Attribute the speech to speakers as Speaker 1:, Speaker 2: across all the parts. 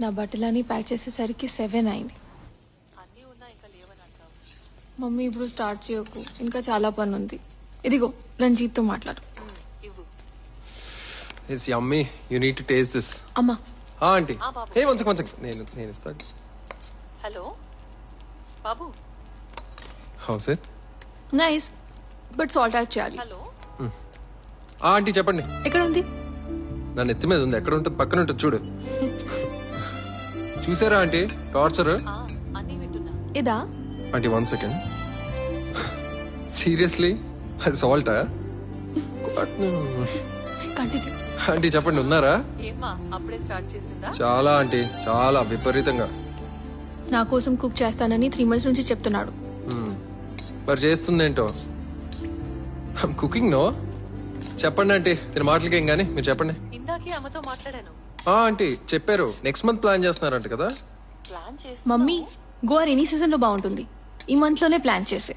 Speaker 1: నా బట్టలన్నీ ప్యాక్ చేసేసరికి 7 అయింది. మమ్మీ ఇప్పుడు స్టార్ట్ చేయకు, ఇంకా చాలా పని ఉంది. ఇదిగో రంజిత్తో మాట్లాడు.
Speaker 2: It's yummy. You need to taste this.
Speaker 1: అమ్మా.
Speaker 2: ఆంటీ. Hey, one second. నేను ఇస్తాను.
Speaker 3: Hello Babu.
Speaker 2: How's it?
Speaker 1: Nice, but salt add చేయాలి.
Speaker 3: హలో
Speaker 2: ఆంటీ చెప్పండి.
Speaker 1: ఎక్కడ ఉంది?
Speaker 2: నా నెత్తి మీద ఉంది. ఎక్కడ ఉంటుంది? పక్కన ఉంటుంది చూడు. చూసారా ఆంటీ టార్చర్?
Speaker 3: అన్నీ వింటున్నా.
Speaker 1: ఇదా?
Speaker 2: Aunty 1 second. సీరియస్లీ అది సాల్టా?
Speaker 1: కంటిన్యూ.
Speaker 2: ఆంటీ చెప్పండి, ఉన్నారా?
Speaker 3: ఏమ్మా అప్పుడే స్టార్ట్ చేసిందా?
Speaker 2: చాలా ఆంటీ, చాలా విపరీతంగా.
Speaker 1: నా కోసం కుక్ చేస్తానని 3 months నుంచి చెప్తున్నాడు.
Speaker 2: మరి చేస్తుందేంటో. కుకింగ్ నో. చెప్పండి ఆంటీ, నేను మాటలకేం గానీ మీరు చెప్పండి.
Speaker 3: ఇందాకే అమ్మతో మాట్లాడాను.
Speaker 2: ఆంటీ చెప్పారు నెక్స్ట్ మంత్ ప్లాన్ చేస్తున్నారంట కదా.
Speaker 3: ప్లాన్ చేసి
Speaker 1: మమ్మీ, గోవా రెనీ సీజన్ లో బాగుంటుంది. ఈ మంత్ లోనే ప్లాన్ చేసే.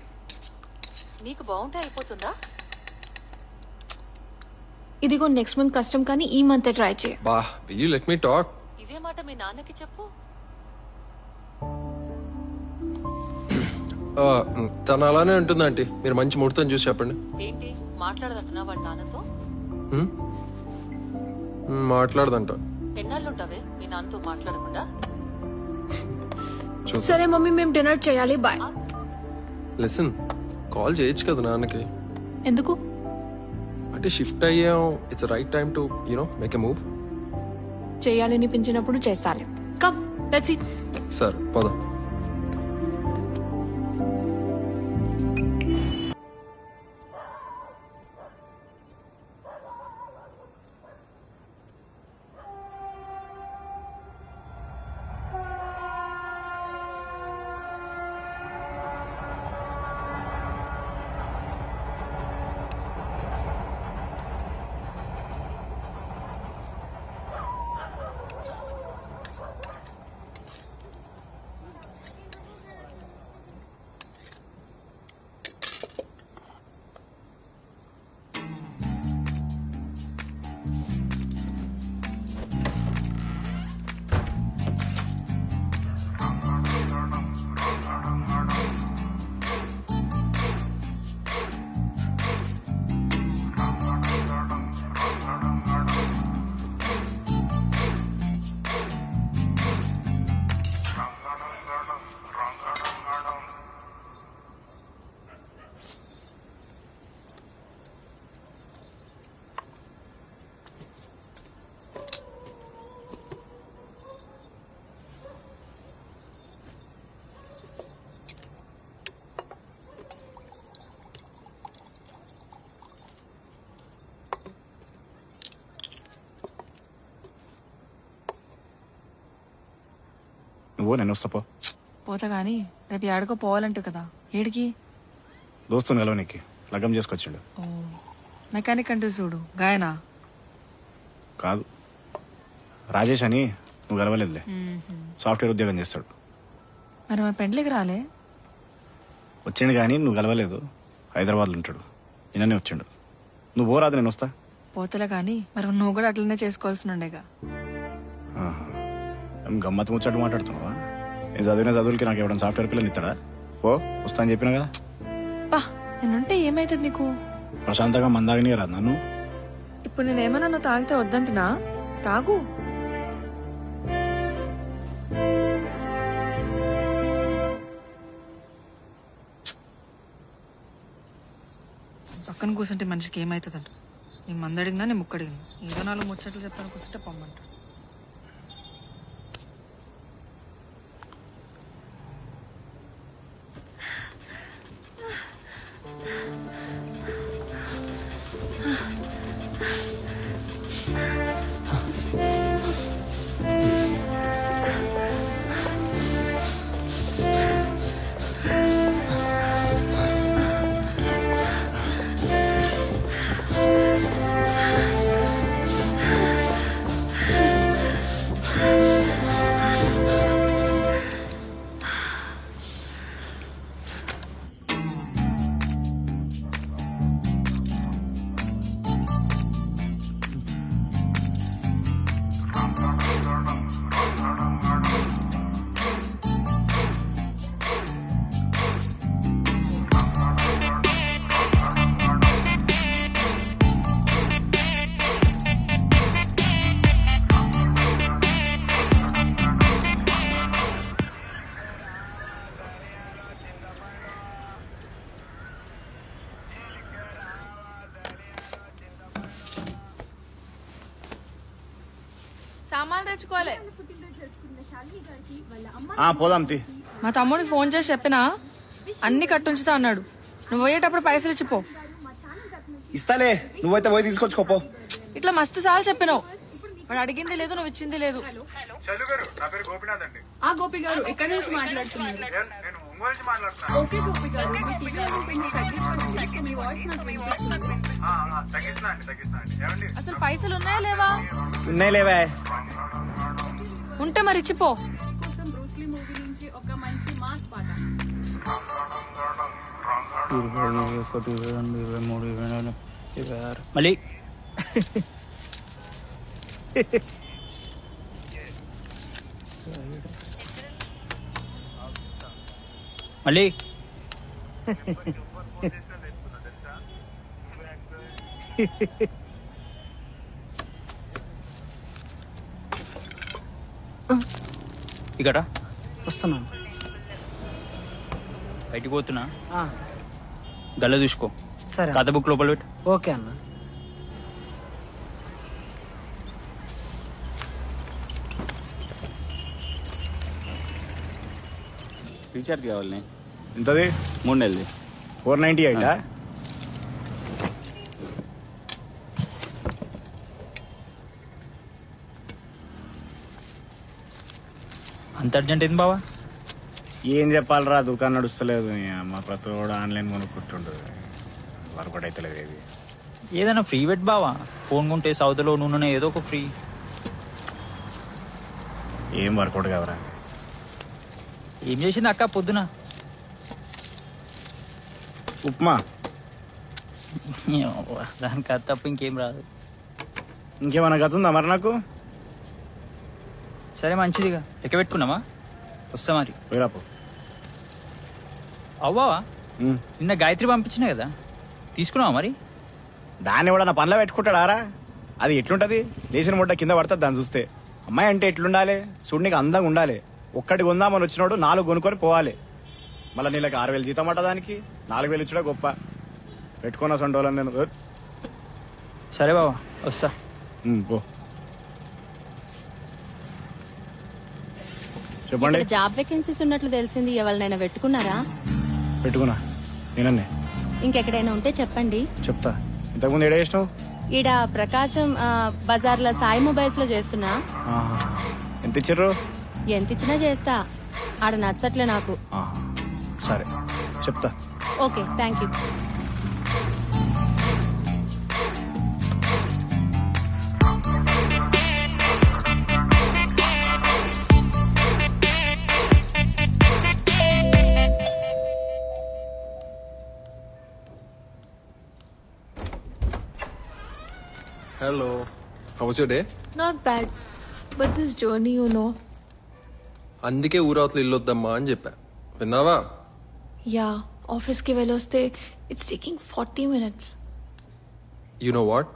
Speaker 3: నీకు బాగుంటే అయిపోతుందా?
Speaker 1: ఇదిగో నెక్స్ట్ మంత్ కష్టం, కానీ ఈ మంత్ ట్రై చేయ.
Speaker 2: బా, will you let me talk?
Speaker 3: ఇదే మాట మీ నాన్నకి చెప్పు.
Speaker 2: తను అలానే ఉంటుంది ఆంటీ. మీరు మంచి ముహూర్తం చూసి చెప్పండి.
Speaker 3: ఏంటి మాట్లాడదంటున్నా వాళ్ళ నాన్నతో?
Speaker 2: మాట్లాడదంట.
Speaker 3: ఎన్నాళ్ళుంటావే మీ నాన్నతో మాట్లాడకుండా?
Speaker 1: సరే మమ్మీ, మేము డిన్నర్ చేయాలి. బాయ్.
Speaker 2: లిసన్, కాల్ చేయొచ్చు కదా నాన్నకి.
Speaker 1: ఎందుకు?
Speaker 2: అంటే షిఫ్ట్ అయ్యాం. It's right time to make a move.
Speaker 1: చేయాలనిపించినప్పుడు చేస్తాలే. Come, let's eat.
Speaker 2: సరే పద.
Speaker 4: నువ్వు నేను వస్తా
Speaker 5: పోతా గానీ రేపు ఏడకో పోవాలంటే కదా. ఏడికి?
Speaker 4: దోస్తుని కలవనికి లగ్గం చేసుకొచ్చిండు.
Speaker 5: ఓ మెకానిక్ అంటే చూడు గాయనా?
Speaker 4: కాదు, రాజేష్ అని. నువ్వు కలవలేదులే. సాఫ్ట్వేర్ ఉద్యోగం చేస్తాడు.
Speaker 5: మరి మన పెండ్లికి రాలే?
Speaker 4: వచ్చిండు కానీ నువ్వు కలవలేదు. హైదరాబాద్లో ఉంటాడు. నిన్ననే వచ్చిండు. నువ్వు పోరాదు, నేను వస్తా.
Speaker 5: పోతలే కానీ మరి నువ్వు కూడా అట్లనే చేసుకోవాల్సి ఉండేగా.
Speaker 4: గమ్మత్తు ముచ్చట్టు మాట్లాడుతున్నావా? నేను చదివిన చదువులకి నాకు ఎవరైనా సాఫ్ట్వేర్ పిల్లలు ఇస్తాడా? ఓ వస్తా అని చెప్పినా కదా.
Speaker 5: పా, నేనుంటే ఏమైతుంది నీకు?
Speaker 4: ప్రశాంతంగా మందాగని రాదు నన్ను.
Speaker 5: ఇప్పుడు నేనేమన్నా నువ్వు తాగితే వద్దంటున్నా? తాగు. పక్కన కూర్చుంటే మనిషికి ఏమైతుందంట. నీ మందడిగినా నీ ముక్కడిగినా ఏదో 4 ముచ్చట్లు చెప్తాను కూర్చుంటే పొమ్మంట. సామాన్ తెచ్చుకోవాలి.
Speaker 4: పోదాం తీ.
Speaker 5: మా తమ్ముడికి ఫోన్ చేసి చెప్పినా అన్ని కట్టుంచుతా అన్నాడు. నువ్వు పోయేటప్పుడు పైసలు ఇచ్చిపో.
Speaker 4: ఇస్తాలే, నువ్వైతే పోయి తీసుకొచ్చుకోపో.
Speaker 5: ఇట్లా మస్తు సార్లు చెప్పినావు. వాడు అడిగింది లేదు, నువ్వు ఇచ్చింది లేదు.
Speaker 1: గోపి గారు ఎక్కడి నుంచి మాట్లాడుతున్నారు? ఓకే గోపి గారు, మీ టీవీ పిండి తగ్గించుకోండి. మీ వాయిస్ నాకు వినిపిస్తుంది.
Speaker 5: అసలు పైసలు ఉన్నాయా లేవా?
Speaker 4: ఉన్నాయి లేవా?
Speaker 5: ఉంటే మరి ఇచ్చిపో.
Speaker 1: కోసం బ్రూస్లీ మూవీ నుంచి ఒక మంచి మాస్ పాట.
Speaker 6: 21, 22, 23, 24, 26. మళ్ళీ మళ్ళీ ఇక్కడ
Speaker 7: వస్తున్నాను.
Speaker 6: బయటికి పోతున్నా, గల్ల చూసుకో.
Speaker 7: సరే
Speaker 6: కథ బుక్ లోపల పెట్టు.
Speaker 7: ఓకే అన్న.
Speaker 6: రీఛార్జ్ కావాలి.
Speaker 4: ఎంతది?
Speaker 6: 3 నెలది.
Speaker 4: 498.
Speaker 6: అంత అర్జెంట్ ఏంది బావా?
Speaker 4: ఏం చెప్పాలరా, దుకాణం నడుస్తలేదు. మా ప్రతి కూడా ఆన్లైన్ కొనుక్కుంటుండదు, వర్కౌట్ అవుతలేదు ఏది.
Speaker 6: ఏదైనా ఫ్రీ పెట్ బావా. ఫోన్ కొంటే సౌదలో నూనె ఏదో ఒక ఫ్రీ.
Speaker 4: ఏం వర్కౌట్ కావరా.
Speaker 6: ఏం చేసింది అక్క పొద్దున?
Speaker 4: ఉప్మా.
Speaker 6: దానికి అది తప్ప ఇంకేం రాదు.
Speaker 4: ఇంకేమన్నా గతుందా మరి నాకు?
Speaker 6: సరే మంచిదిగా లెక్క పెట్టుకున్నామా? వస్తా మరి.
Speaker 4: పోయిరాపో.
Speaker 6: అవ్వావా, నిన్న గాయత్రి పంపించినా కదా, తీసుకున్నావా మరి?
Speaker 4: దాన్ని కూడా నా పనిలో పెట్టుకుంటాడారా? అది ఎట్లుంటది? లేచిన ముడ్డ కింద పడుతుంది దాన్ని చూస్తే. అమ్మాయి అంటే ఎట్లుండాలి? చూడు, నీకు అందంగా ఉండాలి. ఒక్కటి కొందామని వచ్చినోడు 4 కొనుక్కొని పోవాలి. మళ్ళీ నీళ్ళకి 6,000 జీతం అట్ట, దానికి 4,000 ఇచ్చడా గొప్ప. పెట్టుకున్న సొంటోళ్ళని నేను.
Speaker 6: సరే బావా, వస్తా.
Speaker 4: పో. చెప్పండి.
Speaker 8: ఇక్కడ జాబ్ వేకెన్సీస్ ఉన్నట్లు తెలిసింది. ఎవరినైనా పెట్టుకున్నారా?
Speaker 4: పెట్టుకున్నా నేనన్నే.
Speaker 8: ఇంకెక్కడైనా ఉంటే చెప్పండి.
Speaker 4: చెప్తా. ఇంతకుముందు ఏడ చేసినావు?
Speaker 8: ఈడ ప్రకాశం బజార్లో సాయి మొబైల్స్ లో చేస్తున్నా.
Speaker 4: ఎంత ఇచ్చిర్రు?
Speaker 8: ఎంత ఇచ్చినా చేస్తా. ఆడ నచ్చట్లే నాకు.
Speaker 4: సరే చెప్తా.
Speaker 8: Okay, thank you.
Speaker 2: Hello. How was your day?
Speaker 1: Not bad. But this journey, you know.
Speaker 2: అందుకే ఊరవతలు ఇల్లు వద్దమ్మా అని చెప్పా. విన్నావా?
Speaker 1: Yeah, office కి వెళ్ళొస్తే it's taking 40 minutes.
Speaker 2: You know what?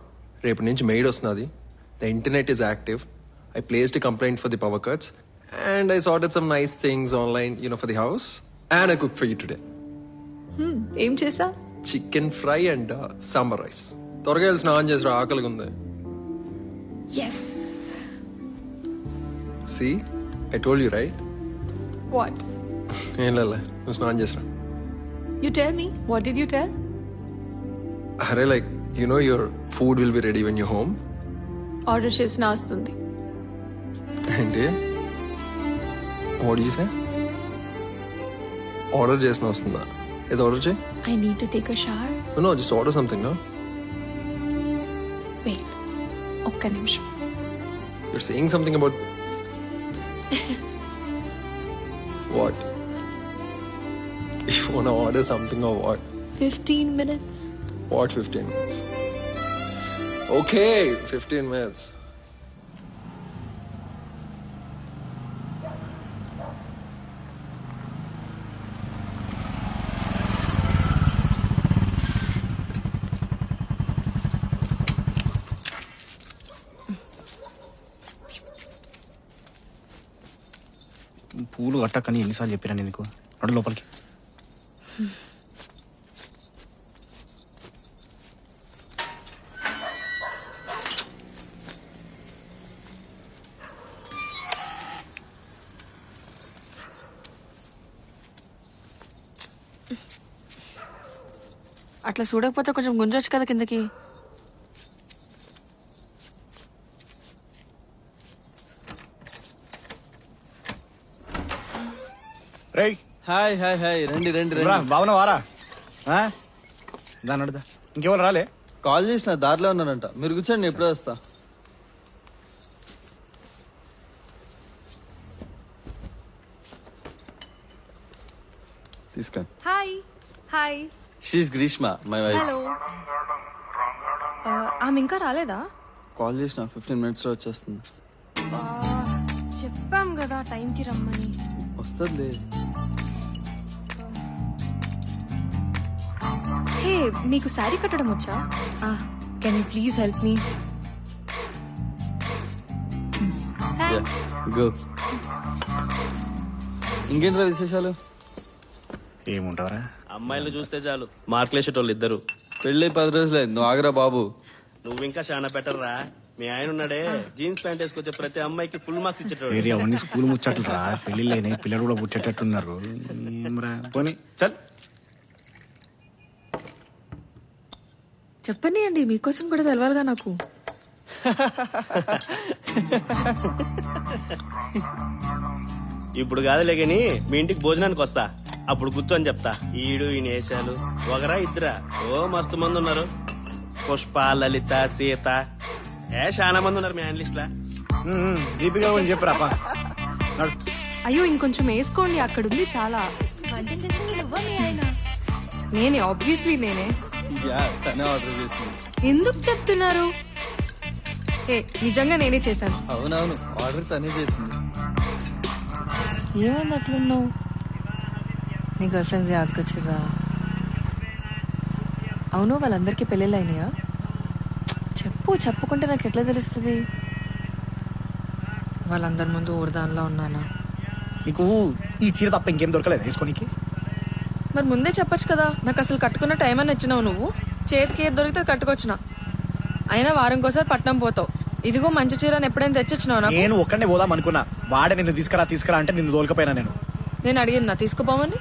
Speaker 2: రేపు నుంచి మెయిడ్ వస్తున్నది. The internet is active. I placed a complaint for the power cuts and I sorted some nice things online, for the house. And I cooked for you today.
Speaker 1: ఏం చేసా?
Speaker 2: Chicken fry and sambar rice. త్వరగా వెళ్ళి స్నానం చేసిరా, ఆకలిగా ఉంది.
Speaker 1: Yes.
Speaker 2: See? I told you, right?
Speaker 1: What?
Speaker 2: ఏం లేలే, నువ్వు స్నానం చేసిరా.
Speaker 1: You tell me. What did you tell?
Speaker 2: అరే like your food will be ready when you're home.
Speaker 1: Order చేసిన వస్తుంది.
Speaker 2: ఏంటి? What do you say? Order చేసిన వస్తుందా? ఏదో ఆర్డర్ చేయి.
Speaker 1: I need to take a shower.
Speaker 2: No, just order something, no?
Speaker 1: Wait. ఒక్క నిమిషం.
Speaker 2: You're saying something about... What? You want to order something or what?
Speaker 1: 15 minutes.
Speaker 2: What 15 minutes? Okay, 15 minutes.
Speaker 4: పూలు కట్టకని ఎన్నిసార్లు చెప్పినా నీకు? అడు లోపలికి.
Speaker 5: అట్లా చూడకపోతే కొంచెం గుంజొచ్చు కదా కిందకి.
Speaker 4: రేయ్
Speaker 7: హాయ్ హాయ్ హాయ్ రండి రండి
Speaker 4: రా,
Speaker 7: రండి.
Speaker 4: బాగున్నావారా? దాని అడుదా ఇంకెవరు రాలే?
Speaker 7: కాల్ చేసిన దారిలో ఉన్నానంట. మీరు కూర్చోండి, ఎప్పుడే వస్తా. తీసుకోండి.
Speaker 8: Hi hi.
Speaker 7: She's Greeshma, my wife.
Speaker 8: Hello. ఆమె ఇంకా రాలేదా?
Speaker 7: కాల్ చేసిన 15 minutes లో వచ్చేస్తుంది.
Speaker 8: చెప్పాం కదా టైంకి రమ్మని.
Speaker 7: వస్తుందిలే.
Speaker 8: హే, మీకు శారీ కట్టడం వచ్చా? Can you please help me?
Speaker 7: Go. ఇంకేంట్రా విశేషాలు?
Speaker 4: ఏముంటావరా?
Speaker 9: అమ్మాయిలు చూస్తే చాలు మార్కులేసేటోళ్ళు ఇద్దరు.
Speaker 7: పెళ్ళి 10 రోజులైంది, నువ్వు ఆగరా బాబు.
Speaker 9: నువ్వు ఇంకా చాలా బెటర్ రా. మీ ఆయన ఉన్నాడే, జీన్స్ ప్యాంట్ వేసుకొచ్చే ప్రతి అమ్మాయికి ఫుల్ మార్క్స్ ఇచ్చేటోడు.
Speaker 4: వేరే అవన్నీ స్కూల్ ముచ్చట్లు రా. పెళ్లిళ్ళైనాయి, పిల్లలు కూడా పుచ్చేటట్టున్నారు. పోనీ చల్.
Speaker 5: చెప్పండి అండి, మీకోసం కూడా తెలవాలిగా నాకు.
Speaker 9: ఇప్పుడు కాదులే గాని మీ ఇంటికి భోజనానికి వస్తా, అప్పుడు కూర్చొని చెప్తా. ఈడు ఈయన వేసాలు ఒకరా ఇద్దరా? ఓ మస్తు మంది ఉన్నారు. పుష్ప, లలిత, సీత, చాలా మంది ఉన్నారు మీ ఆయన లిస్ట్ లా.
Speaker 4: దీపిక గురించి చెప్పురా.
Speaker 8: అయ్యో ఇంకొంచెం వేసుకోండి, అక్కడ ఉంది చాలా. నేనే, ఆబ్వియస్లీ నేనే.
Speaker 7: యా, తనే ఆర్డర్ చేసింది.
Speaker 8: ఎందుకు చెప్తున్నారు? ఏ నిజంగా నేనే చేశాను.
Speaker 7: అవునవును, ఆర్డర్ తనే చేసింది.
Speaker 5: ఏమైంది అట్లున్నావు? నీ గర్ల్ ఫ్రెండ్స్ యాదకొచ్చిర్రా? అవును, వాళ్ళందరికీ పెళ్ళిళ్ళు అయినాయా? చెప్పు, చెప్పుకుంటే నాకు ఎట్లా తెలుస్తుంది? వాళ్ళందరి ముందు ఊరదానిలో ఉన్నానా?
Speaker 4: నీకు ఈ చీర తప్ప ఇంకేం దొరకలేదు వేసుకోనికి?
Speaker 5: మరి ముందే చెప్పొచ్చు కదా. నాకు అసలు కట్టుకున్న టైం అని ఇచ్చినావు నువ్వు. చేతికి ఏది దొరికితే కట్టుకొచ్చిన. అయినా వారం కోసారి పట్నం పోతావు. ఇదిగో మంచి చీరని ఎప్పుడైనా తెచ్చిచ్చినావు నాకు?
Speaker 4: నేను ఒక్కడే పోదాం అనుకున్నా. వాడే నిన్ను తీసుకురా అంటే నిన్ను దోలకపోయినా.
Speaker 5: నేను అడిగినా తీసుకుపోమని.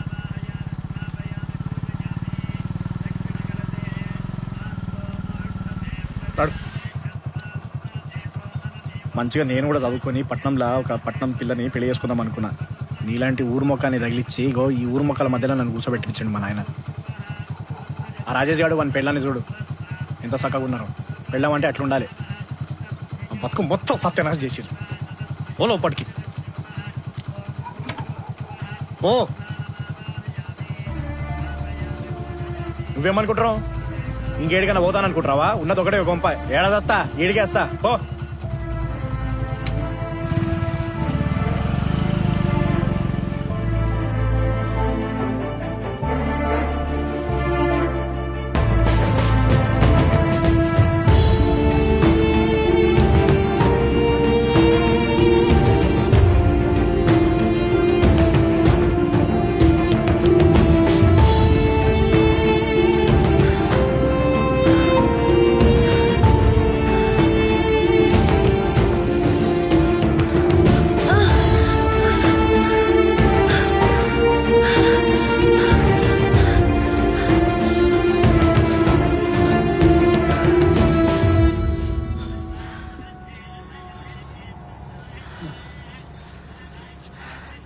Speaker 4: మంచిగా నేను కూడా చదువుకొని పట్నంలో ఒక పట్నం పిల్లని పెళ్లి చేసుకుందాం అనుకున్నా. నీలాంటి ఊరు మొక్కని తగిలిచ్చి ఈ ఊరు మొక్కల మధ్యలో నన్ను కూర్చోబెట్టించండి మా నాయన. ఆ రాజేష్ గారు వాని పెళ్ళాన్ని చూడు, ఎంత చక్కగా ఉన్నారు. పెళ్ళామంటే అట్లా ఉండాలి. బతుకు మొత్తం సత్యనాశం చేసిరు. ఓ లోపటికి ఓ. నువ్వేమనుకుంటున్నావు? ఇంకేడికైనా పోతాననుకుంటున్నావా? ఉన్నది ఒకటే గొంప. ఏడాదస్తా, ఏడికేస్తా. ఓ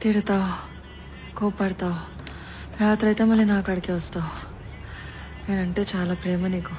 Speaker 5: తిడతావు, కోపడతావు, రాత్రి అయితే మళ్ళీ నా కాడికే వస్తావు. నేనంటే చాలా ప్రేమ నీకు.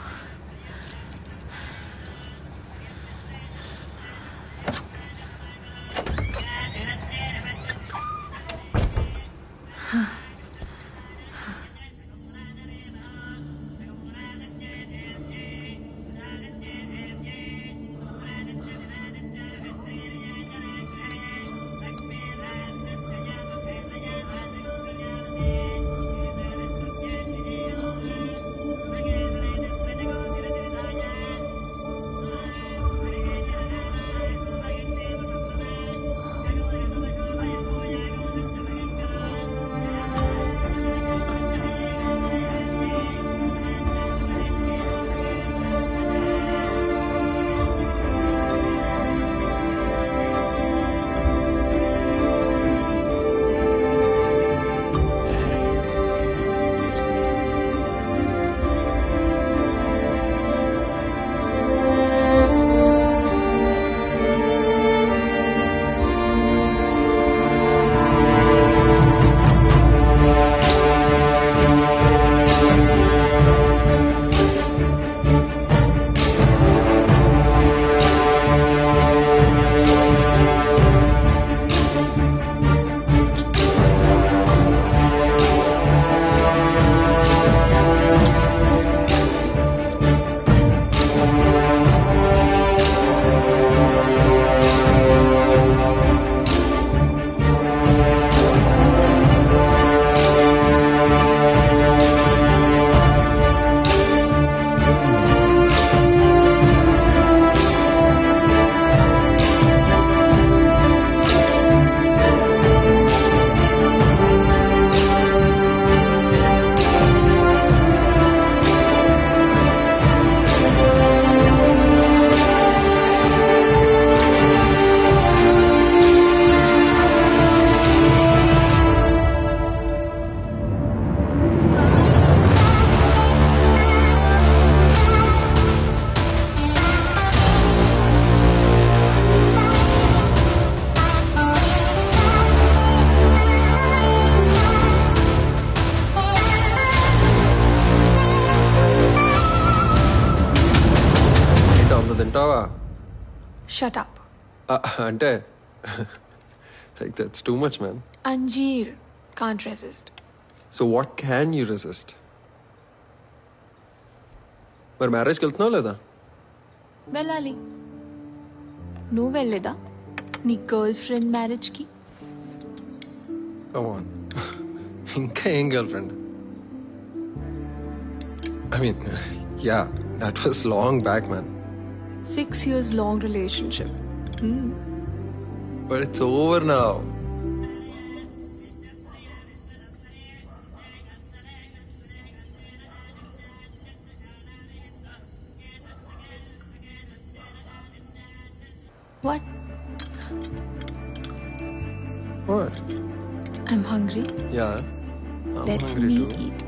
Speaker 2: ఉంటావా?
Speaker 8: Shut up.
Speaker 2: అంటే like that's too much, man.
Speaker 8: అంజీర్ can't resist.
Speaker 2: So what can you resist? మరి మ్యారేజ్కి వెళ్తున్నావు లేదా?
Speaker 8: వెళ్ళాలి. నువ్వు వెళ్ళలేదా నీ గర్ల్ ఫ్రెండ్ మ్యారేజ్కి?
Speaker 2: Come on. ఇంకా ఏం girl friend? I mean, yeah, that was long back, man.
Speaker 8: 6 years long relationship.
Speaker 2: But it's over now.
Speaker 8: What?
Speaker 2: What?
Speaker 8: I'm hungry.
Speaker 2: Yeah. I'm
Speaker 8: Let
Speaker 2: hungry
Speaker 8: me
Speaker 2: too.
Speaker 8: eat.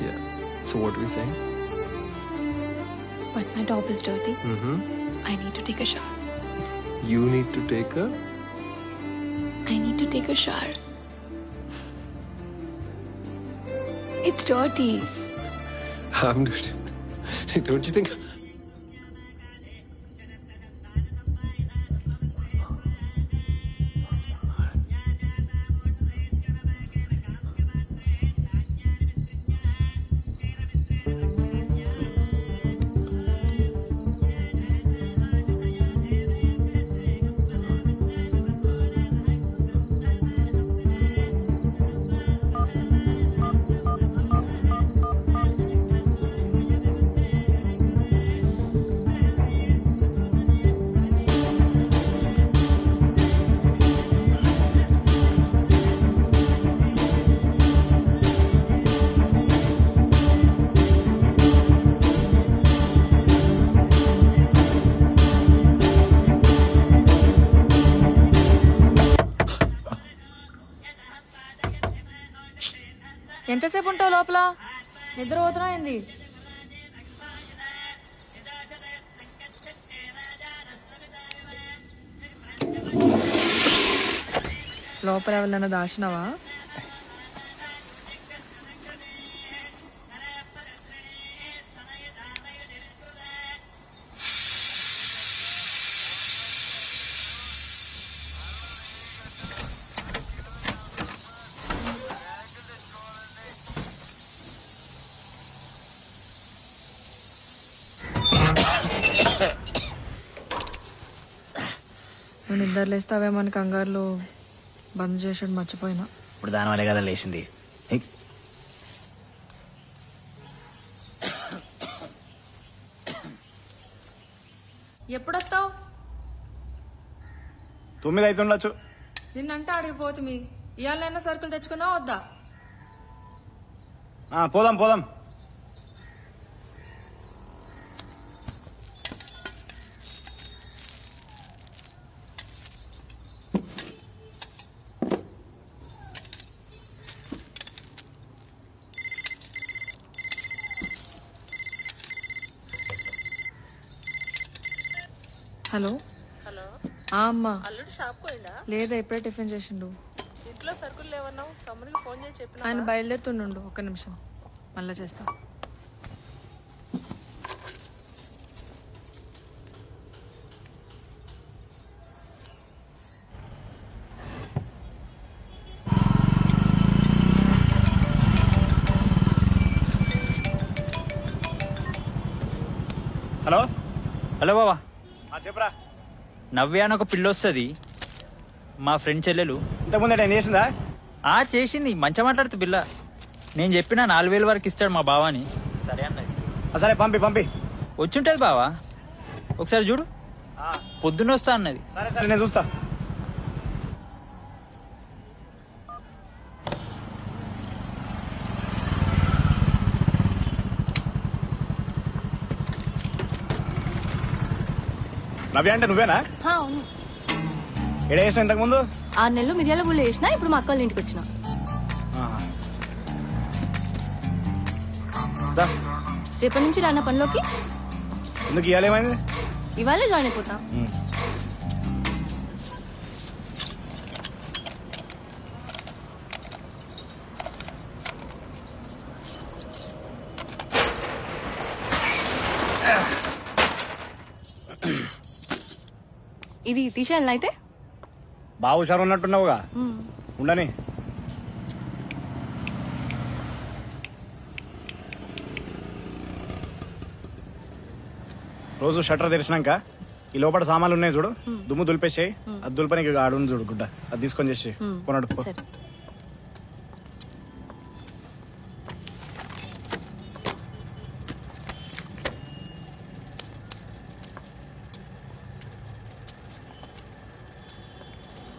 Speaker 2: Yeah. So what are we saying?
Speaker 8: But my top is dirty.
Speaker 2: Mm-hmm.
Speaker 8: I need to take a shower.
Speaker 2: You need to take a...
Speaker 8: I need to take a shower. It's dirty.
Speaker 2: I'm doing... Don't you think...
Speaker 5: ఎంతసేపు ఉంటావు లోపల? నిద్ర పోతున్నా ఏంది? లోపల ఎవరైనా దాచినావా? నువ్వు నిద్ర లేస్తావేమని కంగారులో బంద్ చేసాడు, మర్చిపోయినా.
Speaker 4: ఇప్పుడు దానివల్లే కదా లేచింది.
Speaker 5: ఎప్పుడొస్తావు?
Speaker 4: 9 అవుతుండొచ్చు.
Speaker 5: నిన్నంటే అడిగిపోతుంది. ఇవాళైనా సరుకులు తెచ్చుకుందాం వద్దా?
Speaker 4: పోదాం పోదాం.
Speaker 5: హలో.
Speaker 3: హలో
Speaker 5: అమ్మా.
Speaker 3: అల్లుడు షాప్ పోయిందా?
Speaker 5: లేదా, ఇప్పుడే టిఫిన్ చేసిండు.
Speaker 3: ఇంట్లో సరుకులు లేవన్నావు. తమ్ముడికి ఫోన్ చేసి చెప్పిన.
Speaker 5: ఆయన బయలుదేరుతుండు. ఒక్క నిమిషం, మళ్ళా చేస్తా.
Speaker 4: హలో.
Speaker 6: హలో బాబా.
Speaker 4: చెప్పరా.
Speaker 6: నవ్య అని ఒక పిల్ల వస్తుంది, మా ఫ్రెండ్ చెల్లెలు.
Speaker 4: ఇంతకుముందు నేను చేసిందా?
Speaker 6: చేసింది. మంచిగా మాట్లాడుతూ పిల్ల. నేను చెప్పిన 4,000 వరకు ఇస్తాడు మా బావాని. సరే అన్నది.
Speaker 4: సరే పంపి పంపి.
Speaker 6: వచ్చుంటది బావా, ఒకసారి చూడు. పొద్దున్న వస్తా అన్నది.
Speaker 4: సరే సరే నేను చూస్తా. నవ్య అంటే నువ్వేనా?
Speaker 8: అవును.
Speaker 4: ఎక్కడ వేసినా ఇంతకు ముందు?
Speaker 8: 6 నెలలు మిర్యాల గుళ్ళు వేసినా, ఇప్పుడు మా అక్క వాళ్ళ ఇంటికి వచ్చిన. రేపటి నుంచి రాన్న పనిలోకి.
Speaker 4: ఎందుకు ఇవాళ ఏమైంది?
Speaker 8: ఇవాళే జాయిన్ అయిపోతా. ఇది తీసేయాలి అయితే.
Speaker 4: బాగా హుషారు ఉన్నట్టున్నావుగా, ఉండని. రోజు షట్టర్ తెరిచినాక ఈ లోపల సామాన్లు ఉన్నాయి చూడు, దుమ్ము దులిపేసాయి. అది దులిపని ఆడు చూడు గుడ్డ, అది తీసుకొని చేసి కొనడు.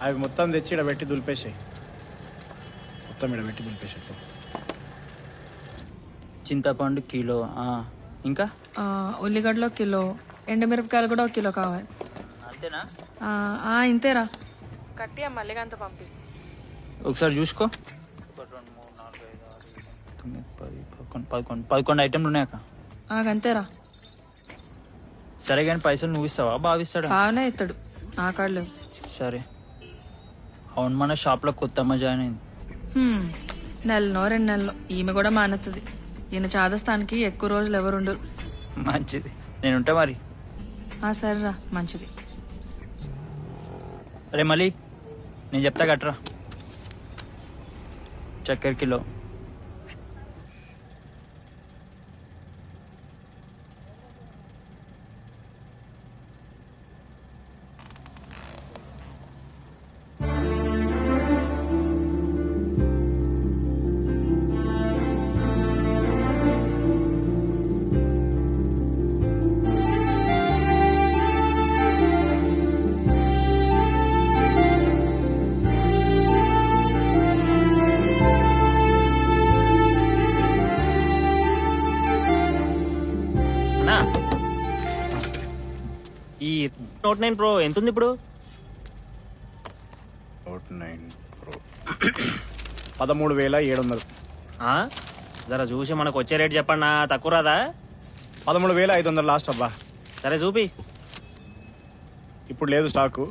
Speaker 4: అవి మొత్తం తెచ్చి ఇక్కడ పెట్టి దులిపేసాయి. మొత్తం ఇక్కడ పెట్టి దులిపేసాయి.
Speaker 6: చింతపండు కిలో, ఇంకా
Speaker 5: ఉల్లిగడ్డలో కిలో, ఎండుమిరపకాయలు కూడా 1 కిలో కావాలి.
Speaker 6: అంతేనా?
Speaker 5: ఇంతేరా. కట్టి ఆ మల్లిగంత పంపి.
Speaker 6: ఒకసారి చూసుకో. 11 ఐటెంలు ఉన్నాయక.
Speaker 5: అంతేరా.
Speaker 6: సరే కానీ పైసలు నువ్వు ఇస్తావా బావిస్తాడా?
Speaker 5: బాగానే ఇస్తాడు, నా కాళ్ళు.
Speaker 6: సరే. అవును, మన షాప్లో కొత్తమ్మ జాయిన్ అయింది.
Speaker 5: 1 నెలనో 2 నెలలో ఈమె కూడా మానేస్తుంది. ఈయన చాదస్తానికి ఎక్కువ రోజులు ఎవరుండరు.
Speaker 6: మంచిది, నేనుంటా మరి.
Speaker 5: సరేరా, మంచిది.
Speaker 6: అరే మళ్ళీ నేను చెప్తా కట్టరా. చక్కెర కిలో,
Speaker 9: ఈ Note 9 Pro ఎంత ఉంది ఇప్పుడు?
Speaker 4: Note 9 Pro 13,700.
Speaker 9: జరా చూసి మనకు వచ్చే రేట్ చెప్పండి, తక్కువ రాదా?
Speaker 4: 13,500 లాస్ట్ అబ్బా.
Speaker 9: సరే చూపి.
Speaker 4: ఇప్పుడు లేదు స్టాకు.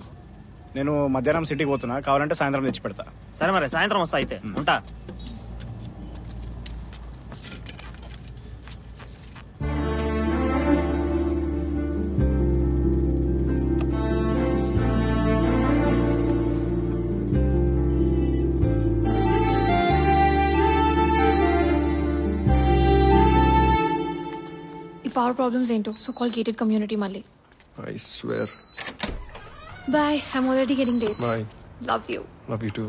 Speaker 4: నేను మధ్యాహ్నం సిటీకి పోతున్నా, కావాలంటే సాయంత్రం తెచ్చి పెడతా.
Speaker 9: సరే మరి సాయంత్రం వస్తా అయితే, ఉంటా.
Speaker 8: Power problems ain't so called gated community Malli.
Speaker 2: I swear.
Speaker 8: Bye. I'm already getting late.
Speaker 2: Bye.
Speaker 8: Love you.
Speaker 2: Love you too.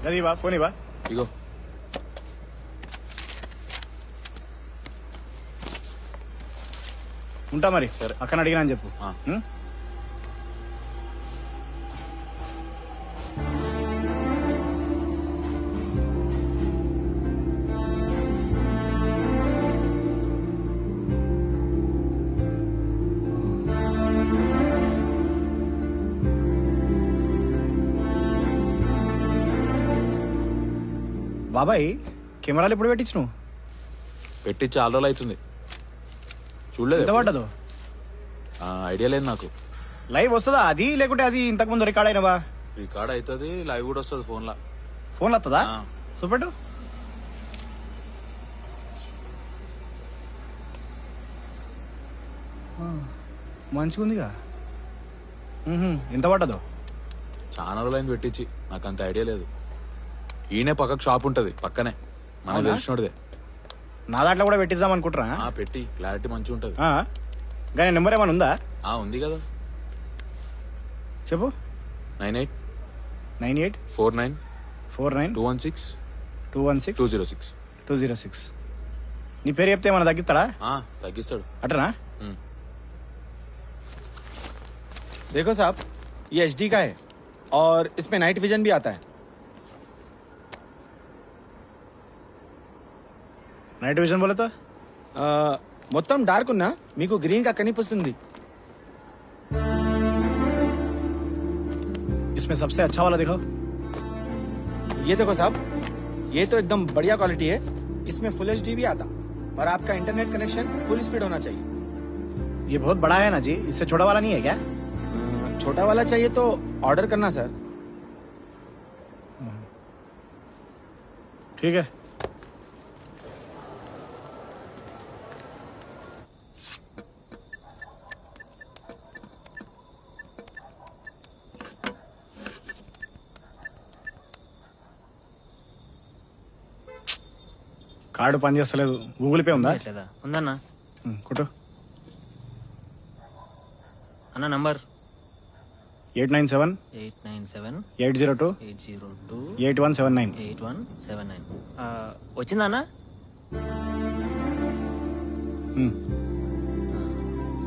Speaker 4: అది బా, ఫోన్ ఇవా.
Speaker 7: ఇగో
Speaker 4: ఉంటా మరి. అక్కడ అడిగినా అని చెప్పు. బాబాయ్, కెమెరాలు ఎప్పుడు పెట్టించు?
Speaker 7: పెట్టి చాలా రోజులు అవుతుంది. చూడలేదు.
Speaker 4: ఎంత పడ్డదు?
Speaker 7: ఐడియా లేదు నాకు.
Speaker 4: లైవ్ వస్తుందా అది, లేకుంటే అది ఇంతకు ముందు రికార్డ్ అయినవా?
Speaker 7: రికార్డ్ అవుతుంది, లైవ్ కూడా వస్తుంది ఫోన్లో.
Speaker 4: ఫోన్లో వస్తుందా? చూపెట్టు. మంచిగా ఉందిగా. ఎంత పడ్డదో?
Speaker 7: చాలా రోజులైంది పెట్టించి, నాకు అంత ఐడియా లేదు. ఈయనే పక్కకు షాప్ ఉంటుంది పక్కనే. మనకు తెలిసినోడిదే.
Speaker 4: నా దాంట్లో కూడా పెట్టిద్దాం అనుకుంటున్నా.
Speaker 7: పెట్టి క్లారిటీ మంచిగా ఉంటది.
Speaker 4: కానీ నెంబర్ ఏమైనా ఉందా?
Speaker 7: ఉంది కదా,
Speaker 4: చెప్పు.
Speaker 7: 98 49 216
Speaker 4: 206. నీ పేరు చెప్తే ఏమైనా తగ్గిస్తాడా?
Speaker 7: తగ్గిస్తాడు.
Speaker 4: అటనా?
Speaker 10: देखो साहब, ये HD का है और इसमें नाइट विजन भी आता है.
Speaker 4: నైట్ విజన్ బోలేతో
Speaker 10: మొత్తం డార్క్ ఉన్నా మీకు గ్రీన్ గా కనిపిస్తుంది.
Speaker 4: इसमें सबसे अच्छा वाला दिखाओ.
Speaker 10: ये देखो साहब, ये तो एकदम बढ़िया क्वालिटी है. इसमें फुल HD भी आता और आपका इंटरनेट कनेक्शन फुल स्पीड होना चाहिए.
Speaker 4: ये बहुत बड़ा है ना जी, इससे छोटा वाला नहीं है क्या?
Speaker 10: छोटा वाला चाहिए तो ऑर्डर करना सर.
Speaker 4: ठीक है. కార్డు పనిచేస్తలేదు. గూగుల్ పే ఉందా?
Speaker 6: ఉందన్నా.
Speaker 4: కొట్టు.
Speaker 6: అన్న నంబర్
Speaker 4: 897 802 8179.
Speaker 6: వచ్చిందా అన్న?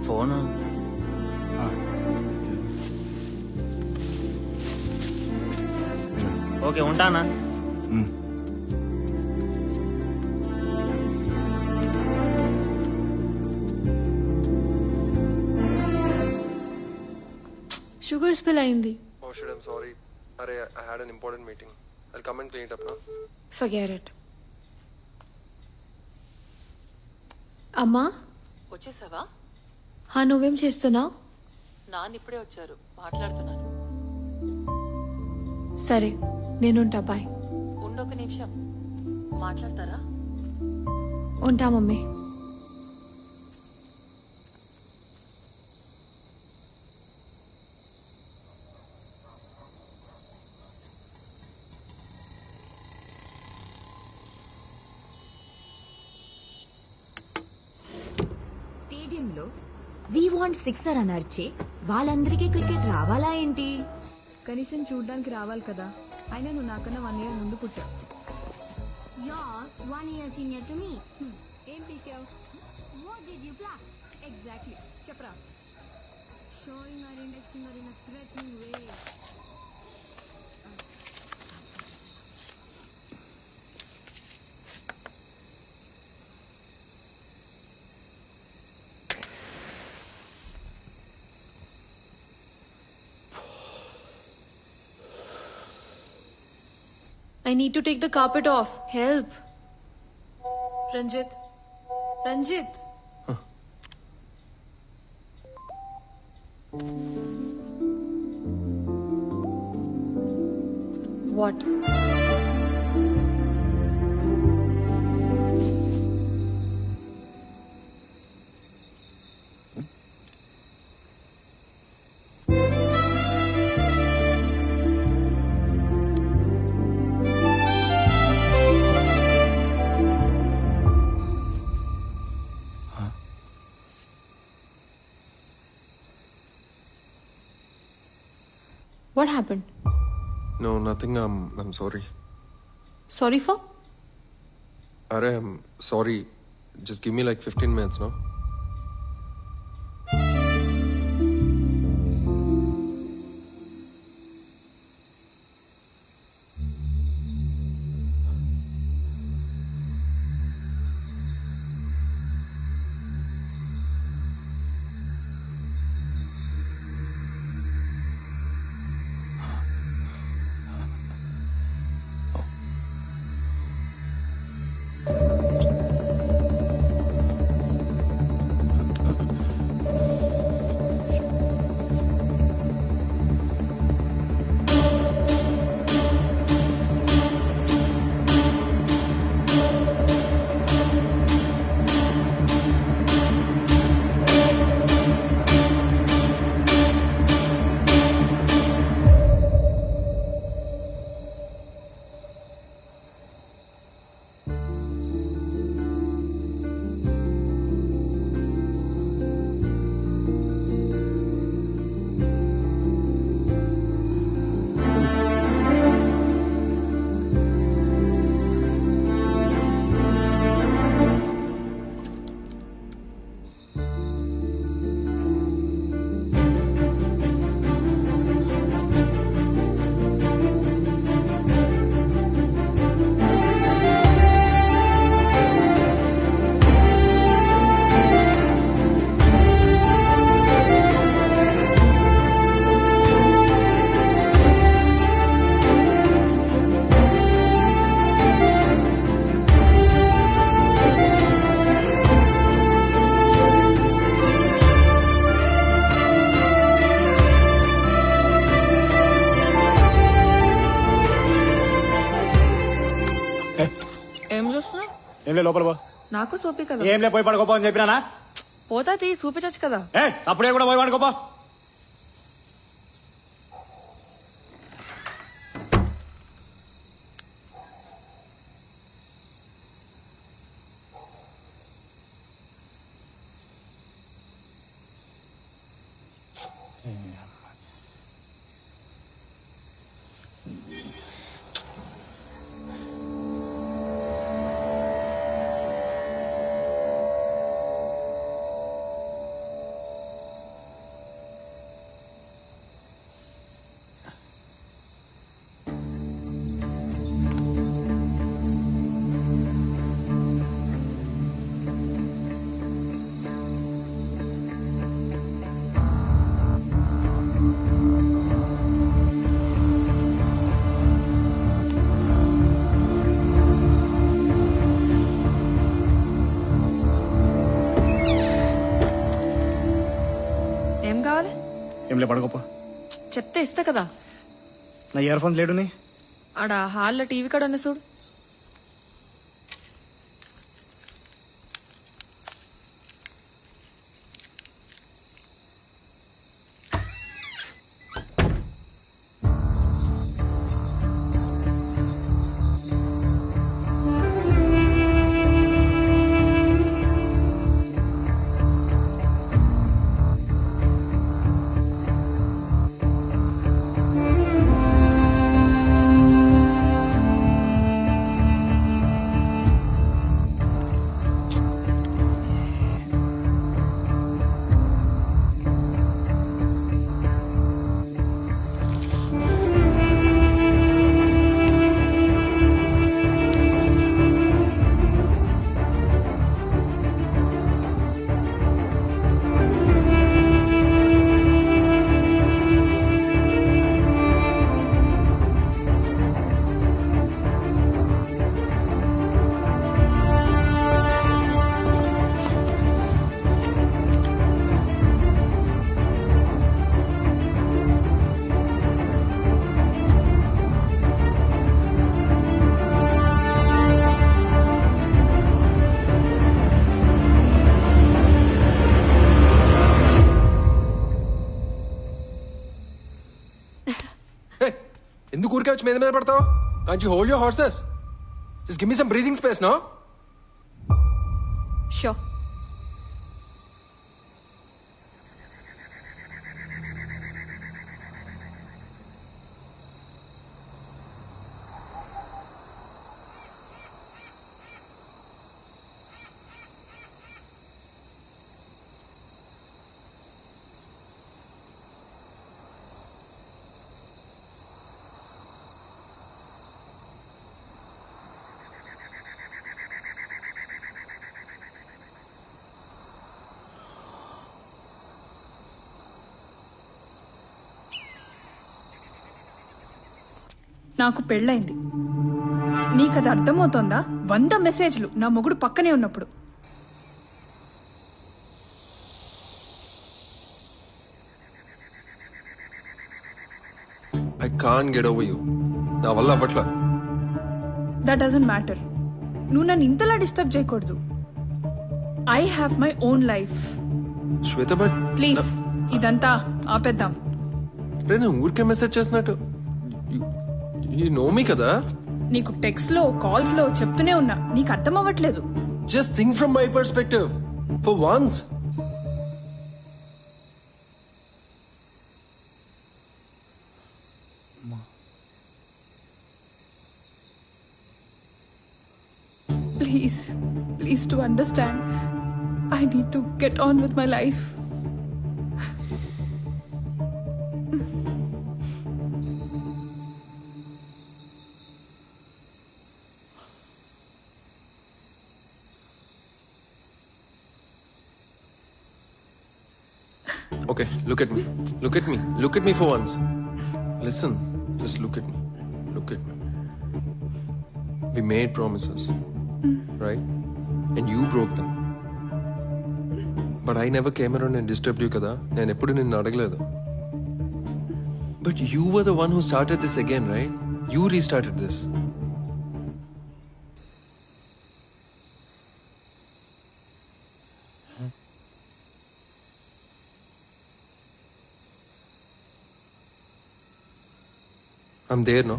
Speaker 6: ఫోను ఓకే, ఉంటానా?
Speaker 8: షుగర్ స్పిల్ అయింది.
Speaker 2: Oh shit, I'm sorry. I had an important meeting. I'll come and clean it up now.
Speaker 8: Forget it. అమ్మా
Speaker 11: వచ్చేసావా?
Speaker 8: నువ్వేం చేస్తున్నావు?
Speaker 11: నాన్న ఇప్పుడే వచ్చారు, మాట్లాడుతున్నాను.
Speaker 8: సరే నేనుంటా, బాయ్.
Speaker 11: ఉండొక నిమిషం, మాట్లాడతారా?
Speaker 8: ఉంటా మమ్మీ.
Speaker 12: స్టేడియంలో వి వాంట్ సిక్సర్ అని అరిచే వాళ్ళందరికీ క్రికెట్ రావాలా ఏంటి?
Speaker 1: కనీసం చూడ్డానికి రావాలి కదా. అయినా నువ్వు నాకన్నా 1 year ముందు పుట్టావు.
Speaker 12: You're 1 year senior to me.
Speaker 1: ఏం పీకావు?
Speaker 12: What did you plan?
Speaker 1: Exactly, చెప్పరా.
Speaker 12: Showing or indexing or in a threatening way.
Speaker 8: I need to take the carpet off. Help. Ranjit. What? What happened?
Speaker 2: No, nothing. I'm sorry.
Speaker 8: Sorry for?
Speaker 2: I'm sorry. Just give me like 15 minutes, no?
Speaker 4: లే లోపల పో.
Speaker 5: నాకు సోపి కదా.
Speaker 4: ఏం లే పోయి పడుకోపో అని చెప్పినానా?
Speaker 5: పోతా తీ చూపించచ్చు కదా.
Speaker 4: అప్పుడే కూడా పోయి పడుకోపో. ఏంలే పడుకోపో.
Speaker 5: చెప్తే ఇస్తా కదా.
Speaker 4: నా ఇయర్ ఫోన్స్ లేడు.
Speaker 5: ఆడ హాల్లో టీవీ కాడ ఉన్న చూడు.
Speaker 2: ఎందుకు ఊరికే వచ్చి మీద పడతావు? Can't you hold your horses? Just give me some breathing space. No
Speaker 8: sure.
Speaker 1: నాకు పెళ్ళైంది. నీకది అర్థమవుతోందా? 100 మెసేజ్లు నా మొగుడు పక్కనే ఉన్నప్పుడు.
Speaker 2: I can't get over you. నా వల్ల అవ్వట్లా.
Speaker 1: That doesn't matter. నువ్వు నన్ను ఇంతలా డిస్టర్బ్ చేయకూడదు. I have my own life.
Speaker 2: Shweta but
Speaker 1: please ఇదంతా ఆపేద్దాం.
Speaker 2: నేను ఊరికే మెసేజ్ చేస్తున్నట్టు. You know me కదా?
Speaker 1: నీకు టెక్స్ట్ లో కాల్స్ లో చెప్తూనే ఉన్నా, నీకు అర్థం అవ్వట్లేదు.
Speaker 2: Just think from my perspective. For once.
Speaker 1: Please to understand. I need to get on with my life.
Speaker 2: Okay, look at me. Look at me. Look at me for once. Listen, just look at me. Look at me. We made promises, right? And you broke them. But I never came around and disturbed you, kada. నేను ఎప్పుడు నిన్ను అడగలేదు. But you were the one who started this again, right? You restarted this. I'm there, no?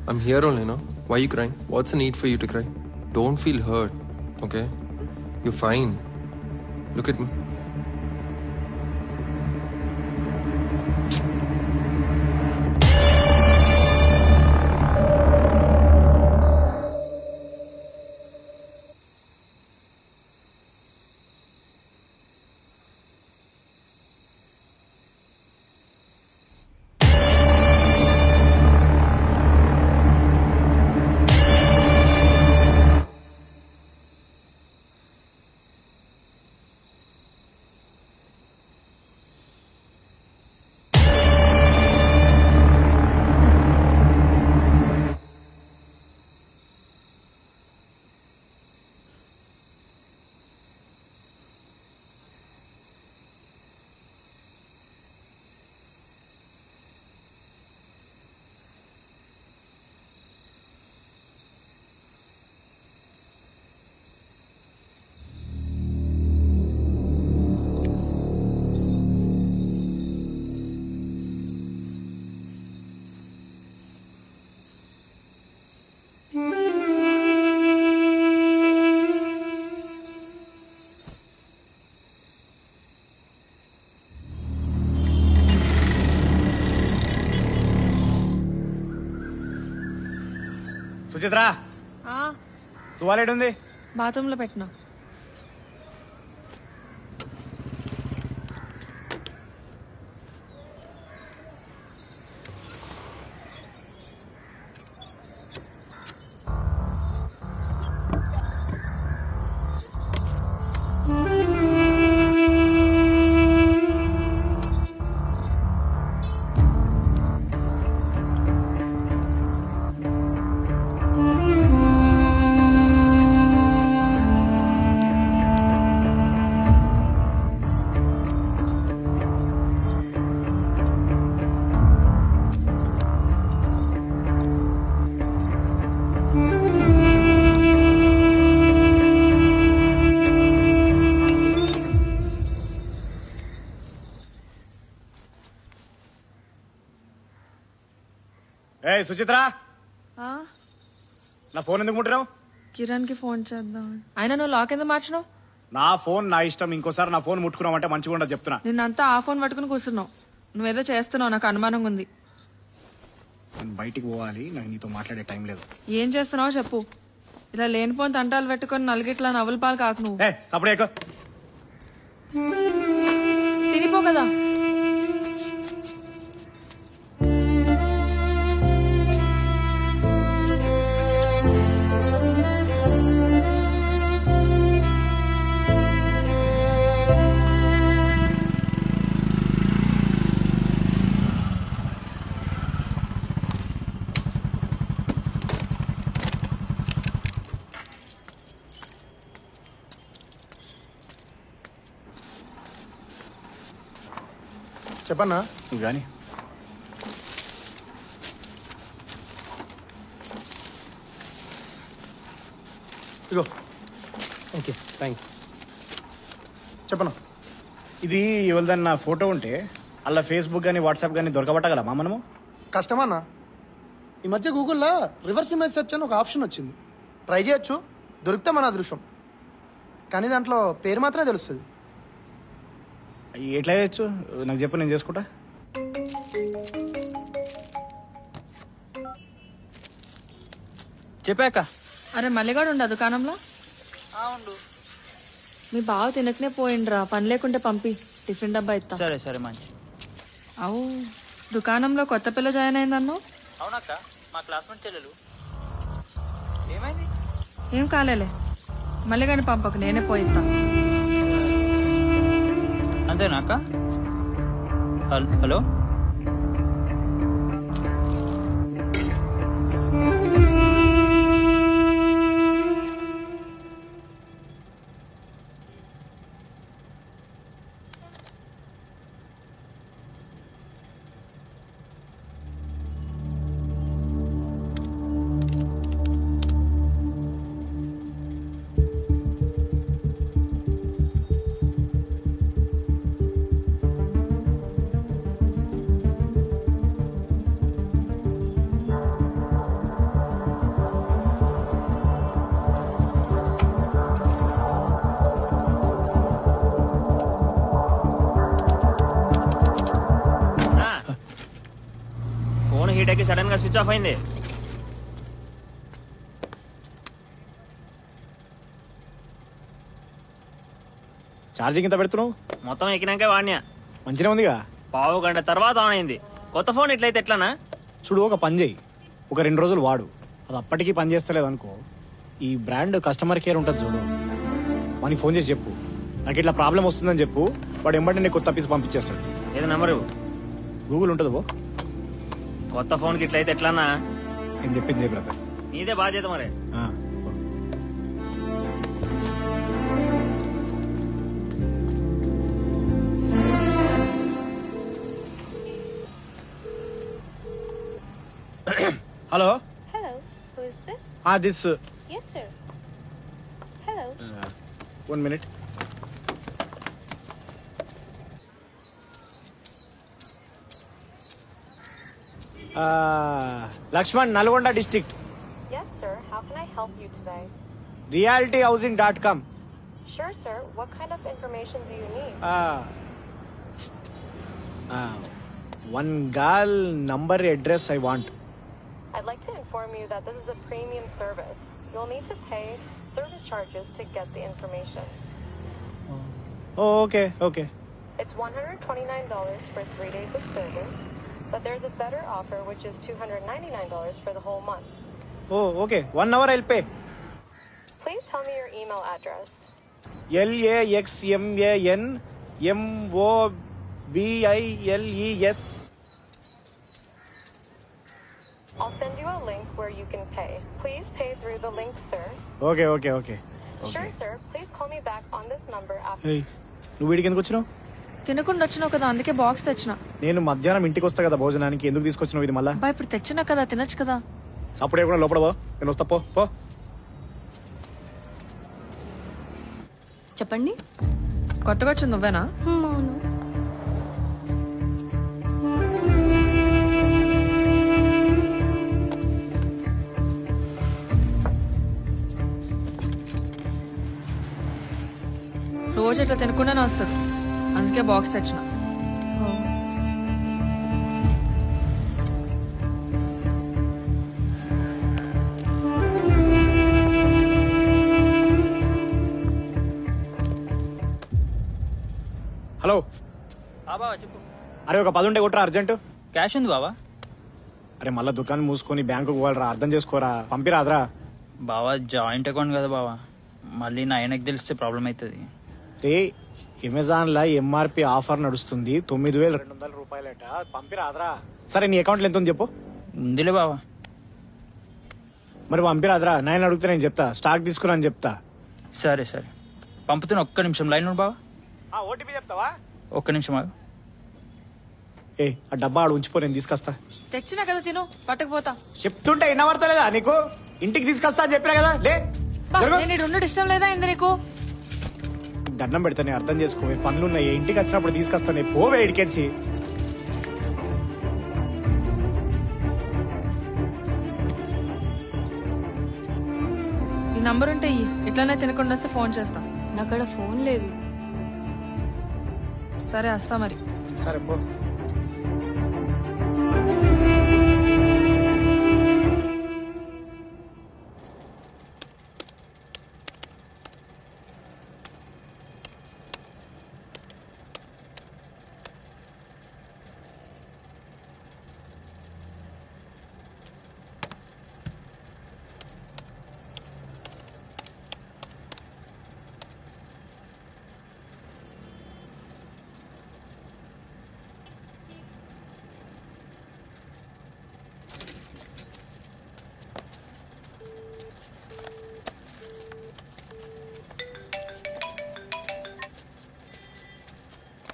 Speaker 2: I'm here only, no? Why are you crying? What's the need for you to cry? Don't feel hurt, okay? You're fine. Look at me.
Speaker 4: Suchitra తువాలేడు ఉంది
Speaker 5: బాత్రూంలో పెట్టినా.
Speaker 4: సుచిత్ర నా phone ఎందుకు ముట్టినావు?
Speaker 5: కిరణ్ కి phone చేద్దాం. ఆయన నువ్వు lock ఎందుకు మార్చినావు?
Speaker 4: నా ఫోన్ నా ఇష్టం. ఇంకోసారి నా ఫోన్ ముట్టుకున్నావు అంటే మంచిగా ఉండదు చెప్తున్నా.
Speaker 5: నిన్నంతా ఆ ఫోన్ పట్టుకుని కూర్చున్నావు. నువ్వేదో చేస్తున్నావు, నాకు అనుమానంగా ఉంది.
Speaker 4: నేను బయటికి పోవాలి, నాకు నీతో మాట్లాడే టైం లేదు.
Speaker 5: ఏం చేస్తున్నావో చెప్పు. ఇలా లేనిపోని తంటాలు పెట్టుకుని నలుగిట్లా నవ్వుల పాలు కాకు. నువ్వు
Speaker 4: సపరేక
Speaker 5: తినిపో కదా.
Speaker 10: చెప్పన్నా
Speaker 4: నువ్వు కానీ
Speaker 10: ఇగో. Okay thanks. చెప్పనా
Speaker 4: ఇది ఎవరిదన్నా ఫోటో ఉంటే అలా ఫేస్బుక్ కానీ వాట్సాప్ కానీ దొరకబట్టగలమా మనము?
Speaker 10: కష్టమన్నా. ఈ మధ్య గూగుల్లో రివర్స్ ఇమేజ్ సెర్చ్ అని ఒక ఆప్షన్ వచ్చింది. ట్రై చేయొచ్చు, దొరికితే మన అదృష్టం. కానీ దాంట్లో పేరు మాత్రమే తెలుస్తుంది.
Speaker 4: ఎట్లా చేయొచ్చు నాకు చెప్పు, నేను చేసుకుంటా.
Speaker 6: చెప్పాక.
Speaker 5: అరే మల్లిగాడు ఉండా దుకాణంలో? మీ బావ తినకనే పోయిండ్రా, పని లేకుంటే పంపి, టిఫిన్ డబ్బా ఇస్తా.
Speaker 6: సరే సరే మంచి.
Speaker 5: అవు దుకాణంలో కొత్త పిల్ల జాయిన్ అయిందన్ను?
Speaker 6: అవునక్క, మా క్లాస్మేట్ చెల్లెలు. ఏమైంది?
Speaker 5: ఏం కాలేలే, మల్లిగాడిని పంపకు, నేనే పోయిస్తా.
Speaker 6: అంతేనా అక్క? హలో
Speaker 4: ఫ్లైట్ ఎక్కి సడన్ గా స్విచ్ ఆఫ్ అయింది. ఛార్జింగ్ ఇంత పెడుతున్నావు? మొత్తం ఎక్కినాకే వాడినా. మంచిగా ఉందిగా. పావు గంట తర్వాత ఆన్ అయింది. కొత్త ఫోన్ ఇట్లయితే ఎట్లానా? చూడు, ఒక పని చేయి, ఒక 2 రోజులు వాడు, అది అప్పటికీ పని చేస్తలేదు అనుకో, ఈ బ్రాండ్ కస్టమర్ కేర్ ఉంటుంది చూడు, మనకి ఫోన్ చేసి చెప్పు నాకు ఇట్లా ప్రాబ్లం వస్తుందని చెప్పు, వాడు ఎంబడి నీకు కొత్త పీస్ పంపించేస్తాడు. ఏదో నెంబరు గూగుల్ ఉంటుంది బో. కొత్త ఫోన్కి ఇట్లయితే ఎట్లానా? నేను చెప్పింది బ్రదర్, నీదే బాధ్యత మరి. Hello.
Speaker 3: Hello, who is this?
Speaker 4: This.
Speaker 3: Yes, sir. Hello.
Speaker 4: 1 minute. Lakshman, Nalgonda district.
Speaker 3: Yes, sir. How can I help you today?
Speaker 4: Realtyhousing.com.
Speaker 3: Sure, sir. What kind of information do you need?
Speaker 4: One girl number address I want.
Speaker 3: I'd like to inform you that this is a premium service. You'll need to pay service charges to get the information.
Speaker 4: Oh, okay.
Speaker 3: It's $129 for 3 days of service, but there's a better offer which is $299 for the whole month.
Speaker 4: Oh, okay. 1 hour I'll pay.
Speaker 3: Please tell me your email address.
Speaker 4: LAXMANMOBILES.
Speaker 3: I'll send you a link where you can pay. Please pay through the link, sir.
Speaker 4: Okay.
Speaker 3: Sure, sir. Please call me back on this number after.
Speaker 4: Hey, నువ్వు వీడికి ఎందుకు వచ్చినావు?
Speaker 5: తినకుండా వచ్చినావు కదా, అందుకే box తెచ్చిన.
Speaker 4: నేను మధ్యాహ్నం ఇంటికి వస్తా కదా భోజనానికి, ఎందుకు తీసుకొచ్చినావు ఇది మళ్ళా?
Speaker 5: అబ్బా, ఇప్పుడు తెచ్చినా కదా, తినచ్చు కదా.
Speaker 4: అప్పుడే కూడా లోపల పో, నేను వస్తా. పో.
Speaker 8: చెప్పండి.
Speaker 5: కొత్తగా వచ్చింది నువ్వేనా?
Speaker 8: అవును.
Speaker 5: రోజు ఇట్లా తినకుండానే వస్తాడు, అందుకే బాక్స్ తెచ్చిన.
Speaker 4: హలో.
Speaker 6: బావా చెప్పు.
Speaker 4: అరే, ఒక 10 ఉంటే కొట్టరా అర్జెంట్.
Speaker 6: క్యాష్ ఉంది బావా.
Speaker 4: అరే, మళ్ళా దుకాణం మూసుకొని బ్యాంకుకు పోవాలరా, అర్థం చేసుకోరా, పంపిరాదరా.
Speaker 6: బావా జాయింట్ అకౌంట్ కదా బావా, మళ్ళీ నా ఆయనకు తెలిస్తే ప్రాబ్లం అవుతుంది.
Speaker 4: అమెజాన్ లో ఎంఆర్పి ఆఫర్ నడుస్తుంది, 9,200 రూపాయలట, పంపిరాదరా. సరే, నీ అకౌంట్లో ఎంత ఉంది చెప్పు.
Speaker 6: ఉందిలే బావా.
Speaker 4: మరి పంపిరాదరా, నేను అడిగితే నేను చెప్తా, స్టాక్ తీసుకురా అని చెప్తా.
Speaker 6: సరే పంపుతున్నా, ఒక్క నిమిషం లైన్ బావా.
Speaker 4: ఓటీపీ చెప్తావా?
Speaker 6: ఒక్క నిమిషం ఆగు.
Speaker 4: ఆ డబ్బా ఆడు ఉంచిపో, నేను తీసుకొస్తా.
Speaker 5: తెచ్చినా కదా, తిను, పట్టకపోతా.
Speaker 4: చెప్తుంటే వినవర్తలేదా నీకు? ఇంటికి తీసుకొస్తా అని చెప్పినా కదా.
Speaker 5: నేను ఇక్కడ ఉండడం ఇష్టం లేదా ఏంది నీకు?
Speaker 4: దండం పెడతానే, అర్థం చేసుకో, పనులున్నాయి, ఇంటికి వచ్చినప్పుడు తీసుకొస్తానే, పోవే ఇడికెచ్చి.
Speaker 5: ఈ నంబర్ ఉంటే ఇట్లానే తినకుండా వస్తే ఫోన్ చేస్తా.
Speaker 8: నాకడ ఫోన్ లేదు.
Speaker 5: సరే, వస్తా మరి.
Speaker 4: సరే పో.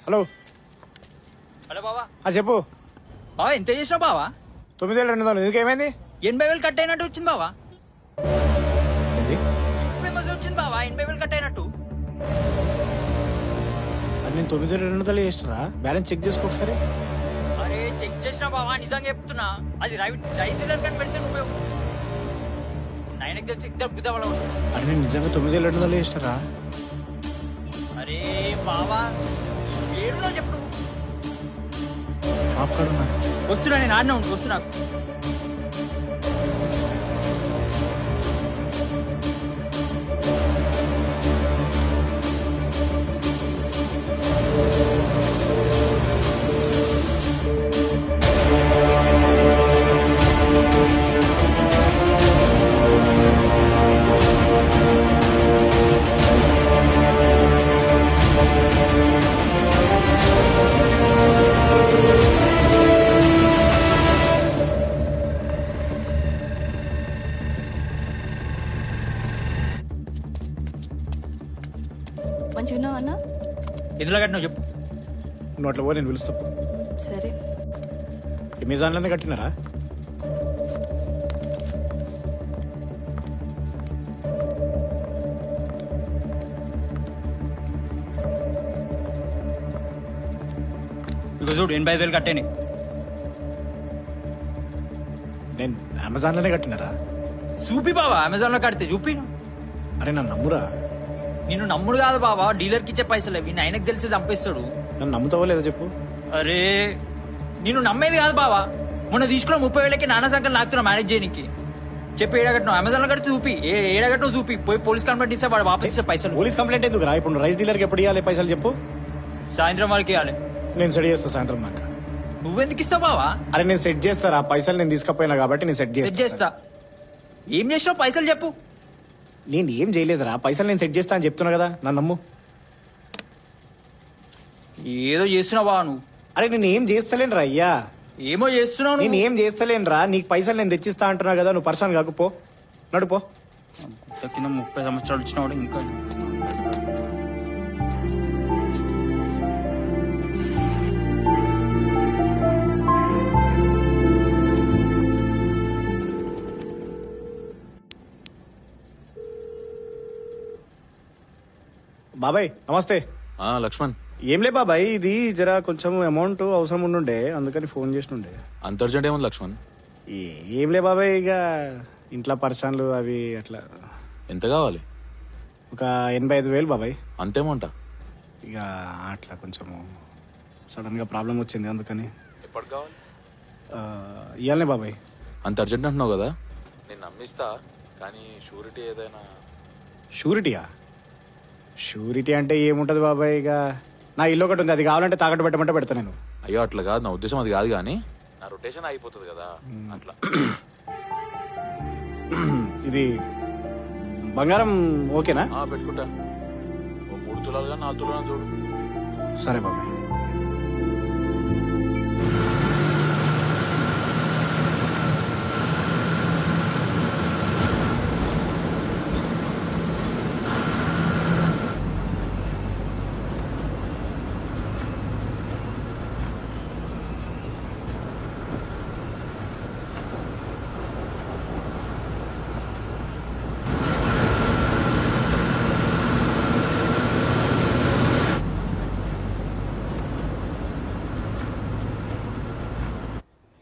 Speaker 4: హలో.
Speaker 6: హలో బావా.
Speaker 4: చెప్పు
Speaker 6: బావా, ఎంత చేసినావు బావా?
Speaker 4: 9,200. ఎందుకు, ఏమైంది?
Speaker 6: 80,000 కట్ అయినట్టు వచ్చింది బావా. వచ్చింది బావా, 80,000 కట్ అయినట్టు.
Speaker 4: అది నేను 9,200 చేస్తున్నా, బ్యాలెన్స్ చెక్ చేసుకో ఒకసారి.
Speaker 6: అరే, చెక్ చేసినా బావా, నిజంగా చెప్తున్నా, అది రైస్ కానీ పెడితే నువ్వు 9 తెలిసి ఇద్దరు బుద్ధ వాళ్ళ.
Speaker 4: అది నేను నిజంగా 9,200 చేస్తారా?
Speaker 6: అరే బావా, ఏడులో చెప్పు.
Speaker 4: షాప్ కాడున్నా.
Speaker 6: వస్తున్నా నేను ఆడినా ఉండు వస్తున్నా
Speaker 5: మంచిగా ఉన్నావు అన్న?
Speaker 6: ఎందులో కట్టినావు చెప్పు.
Speaker 4: నువ్వు అట్లా పో, నేను పిలుస్తా.
Speaker 5: సరే.
Speaker 4: అమెజాన్లోనే కట్టినారా?
Speaker 6: ఇక చూడు 85,000 కట్టేని.
Speaker 4: నేను అమెజాన్లోనే కట్టినారా?
Speaker 6: చూపి బావా, అమెజాన్లో కడితే చూపి.
Speaker 4: అరే నన్ను నమ్మురా.
Speaker 6: నిన్ను నమ్ముడు కాదు బావా, డీలర్కి ఇచ్చే పైసలు అవి ఆయనకు తెలిసి చంపేస్తాడు.
Speaker 4: నన్ను నమ్ముతావో లేదో చెప్పు.
Speaker 6: అరే నిన్ను నమ్మేది కాదు బావా, మొన్న తీసుకున్న 30,000కి నాన్న సంఖ్యలు నాకుతున్నా మేనేజ్ చేయడానికి. చెప్పి ఏడగట్టినావు, అమెజాన్లో కడితే చూపి. ఏడగట్టినావు చూపి, పోయి పోలీస్ కంప్లైంట్ ఇస్తే వాడు వాపస్ ఇచ్చే పైసలు.
Speaker 4: పోలీస్ కంప్లైంట్ ఎందుకు రా? ఇప్పుడు రైస్ డీలర్కి ఎప్పుడు ఇవ్వాలి పైసలు చెప్పు.
Speaker 6: సాయంత్రం వరకు ఇవ్వాలి.
Speaker 4: నేను సెట్ చేస్తా సాయంత్రం దాకా.
Speaker 6: నువ్వెందుకు ఇస్తావు బావా?
Speaker 4: అరే నేను సెట్ చేస్తారా, పైసలు నేను తీసుకపోయినా కాబట్టి నేను సెట్
Speaker 6: చేస్తా. ఏం చేసినావు పైసలు చెప్పు.
Speaker 4: నేను ఏం చేయలేదురా, పైసలు నేను సెట్ చేస్తా అని చెప్తున్నా కదా, నన్ను నమ్ము.
Speaker 6: ఏదో చేస్తున్నావు బావా నువ్వు.
Speaker 4: అరే నేను ఏం చేస్తలేను రా అయ్యా.
Speaker 6: ఏమో చేస్తున్నావు.
Speaker 4: నేను ఏం చేస్తలేను రా, నీకు పైసలు నేను తెచ్చిస్తా అంటున్నా కదా, నువ్వు పర్సన్ కాకపో నడుపో.
Speaker 6: కింద 30 సంవత్సరాలు వచ్చినాడు ఇంకా.
Speaker 4: బాబాయ్ నమస్తే.
Speaker 7: లక్ష్మణ్.
Speaker 4: ఏంలే బాబాయ్, ఇది జరా కొంచెం అమౌంట్ అవసరం ఉండుండే, అందుకని ఫోన్ చేసినుండే.
Speaker 7: అంత అర్జెంట్ ఏముంది లక్ష్మణ్?
Speaker 4: ఏంలే బాబాయ్, ఇక ఇంట్లో పర్సన్లు అవి అట్లా.
Speaker 7: ఎంత కావాలి?
Speaker 4: ఒక 85,000 బాబాయ్.
Speaker 7: అంతేమంట?
Speaker 4: ఇక అట్లా కొంచెం సడన్ గా ప్రాబ్లం వచ్చింది, అందుకని.
Speaker 7: ఎప్పటి కావాలి?
Speaker 4: ఇవ్వాలనే బాబాయ్.
Speaker 7: అంత అర్జెంట్ అంటున్నావు కదా, నేను నమ్మిస్తా, కానీ షూరిటీ ఏదైనా.
Speaker 4: షూరిటీయా? షూరిటీ అంటే ఏముంటది బాబాయ్, ఇక నా ఇల్లు ఒకటి ఉంది, అది కావాలంటే తాకట్టు పెట్టమంటే పెడతా నేను.
Speaker 7: అయ్యో అట్లా కాదు, నా ఉద్దేశం అది కాదు, కానీ నా రొటేషన్ అయిపోతుంది కదా అట్లా.
Speaker 4: ఇది బంగారం ఓకేనా?
Speaker 7: పెట్టుకుంటా. 3 తులాలుగా 4 తులాలు చూడు.
Speaker 4: సరే బాబాయ్.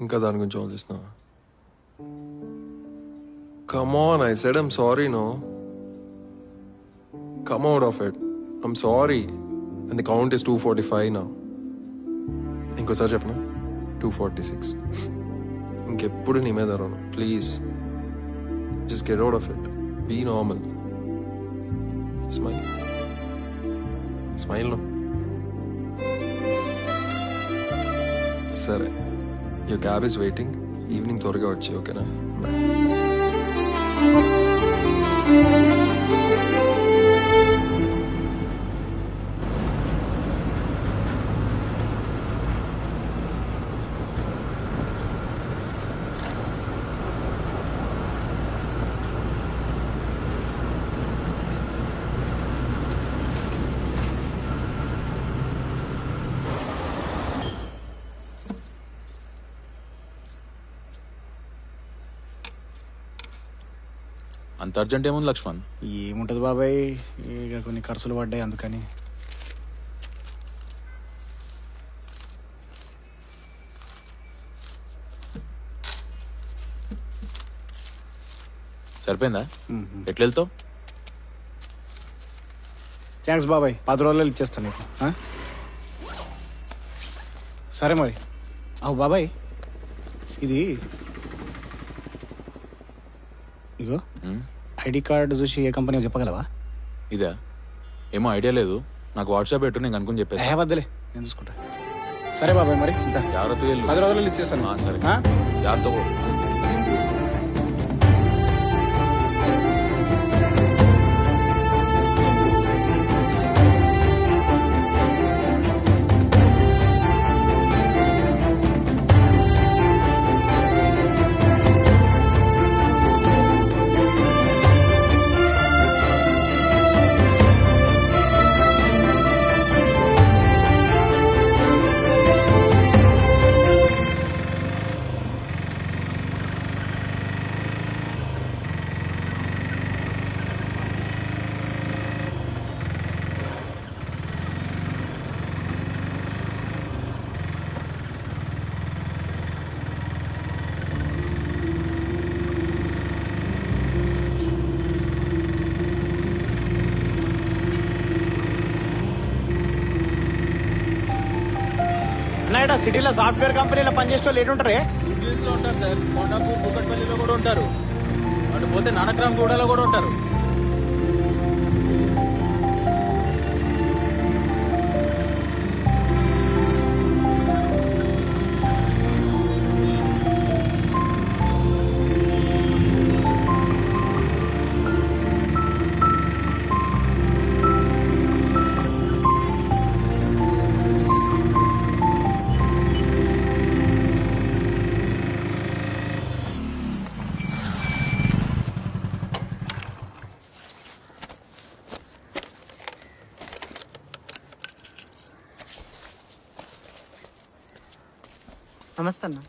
Speaker 2: ఇంకా దాని గురించి ఆలోచిస్తున్నావా? Come on, I said I'm sorry, no? Come out of it. I'm sorry. And the count is 245 now. ఇంకోసారి చెప్పనా? 246. ఇంకెప్పుడు నీ మీద రాను. Please. Just get out of it. Be normal. Smile. Smile no. సరే. Your cab is waiting. Evening త్వరగా వచ్చి, ఓకేనా? Bye.
Speaker 7: అంత అర్జెంట్ ఏముంది లక్ష్మణ్?
Speaker 4: ఏముంటది బాబాయ్, ఇక కొన్ని ఖర్చులు పడ్డాయి, అందుకని.
Speaker 7: సరిపోయిందా? ఎట్లా వెళ్తావు?
Speaker 4: థ్యాంక్స్ బాబాయ్, 10 రోజుల్లో ఇచ్చేస్తాను నీకు. సరే మరి. అవు బాబాయ్, ఇది ఇగో ఐడి కార్డు చూసి ఏ కంపెనీ చెప్పగలవా?
Speaker 7: ఇదా? ఏమో ఐడియా లేదు, నాకు వాట్సాప్ పెట్టు, నేను అనుకుని చెప్పేసి.
Speaker 4: వద్దులే, నేను చూసుకుంటా. సరే బాబాయ్, మరి
Speaker 7: జాగ్రత్తగా వెళ్ళు.
Speaker 4: 10 రోజులు ఇచ్చేస్తాను.
Speaker 7: సరే, జాగ్రత్త.
Speaker 4: సిటీలో సాఫ్ట్వేర్ కంపెనీలో పనిచేసే వాళ్ళు ఏంటుంటారే?
Speaker 7: లో ఉంటారు సార్, కొండాపూర్ కుక్కట్పల్లిలో కూడా ఉంటారు, అటు పోతే నానక్రామ్ గూడలో కూడా ఉంటారు.
Speaker 10: నమస్తే అన్న.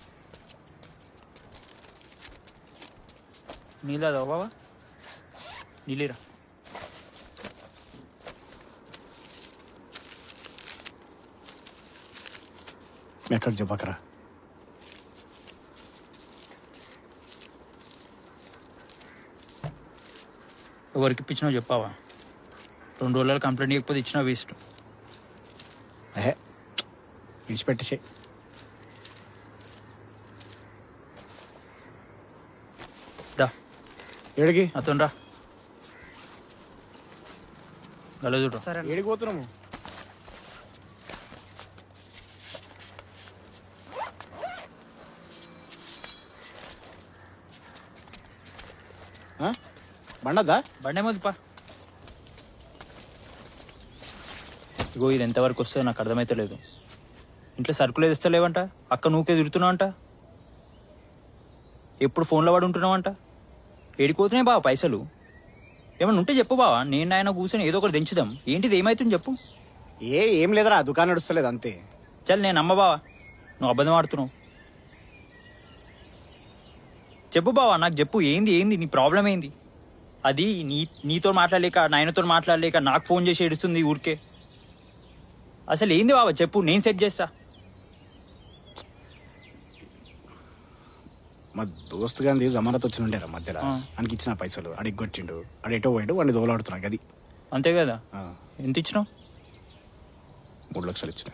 Speaker 6: నీళ్ళదా బాబా? నీళ్ళరా.
Speaker 4: మీ అక్కడికి చెప్పకరా.
Speaker 6: ఎవరికి ఇప్పించినావు చెప్పావా? 2 రోజులు కంప్లైంట్ ఇవ్వకపోతే ఇచ్చినా వేస్ట్.
Speaker 4: విడిచిపెట్టేసే. ఏడికి
Speaker 6: అతను రా. గలదురా.
Speaker 4: ఏడికి పోతున్నాము? బండద్దా?
Speaker 6: బండే మొదపా. ఇగో ఇది ఎంతవరకు వస్తుందో నాకు అర్థమైతే లేదు. ఇంట్లో సరుకులు తెస్తలేవంట, అక్క నువ్వుకే తిరుగుతున్నావంట, ఎప్పుడు ఫోన్లో పడి ఉంటున్నావంట. ఏడిపోతున్నాయి బావ పైసలు? ఏమన్నా ఉంటే చెప్పు బావా, నేను ఆయన కూర్చొని ఏదో ఒకటి దించుదాం. ఏంటిది ఏమైతుంది చెప్పు.
Speaker 4: ఏం లేదురా, దుకాణం నడుస్తలేదు అంతే.
Speaker 6: చల్ నేను నమ్మ బావా, నువ్వు అబద్ధం ఆడుతున్నావు. చెప్పు బావా, నాకు చెప్పు. ఏంది నీ ప్రాబ్లం ఏంది? అది నీతో మాట్లాడలేక, నాయనతో మాట్లాడలేక నాకు ఫోన్ చేసి ఏడుస్తుంది ఊరికే. అసలు ఏంది బావా చెప్పు, నేను సెట్ చేస్తా.
Speaker 4: మా దోస్తు గాంధీ జమానత్ వచ్చి ఉండేరా మధ్యలో, ఆయనకి ఇచ్చిన పైసలు అడిగి కొట్టిండు, అడేటో పోయాడు, వాడిని దోలాడుతున్నా గది.
Speaker 6: అంతే కదా? ఎంత ఇచ్చినావు?
Speaker 4: 3 లక్షలు ఇచ్చిన.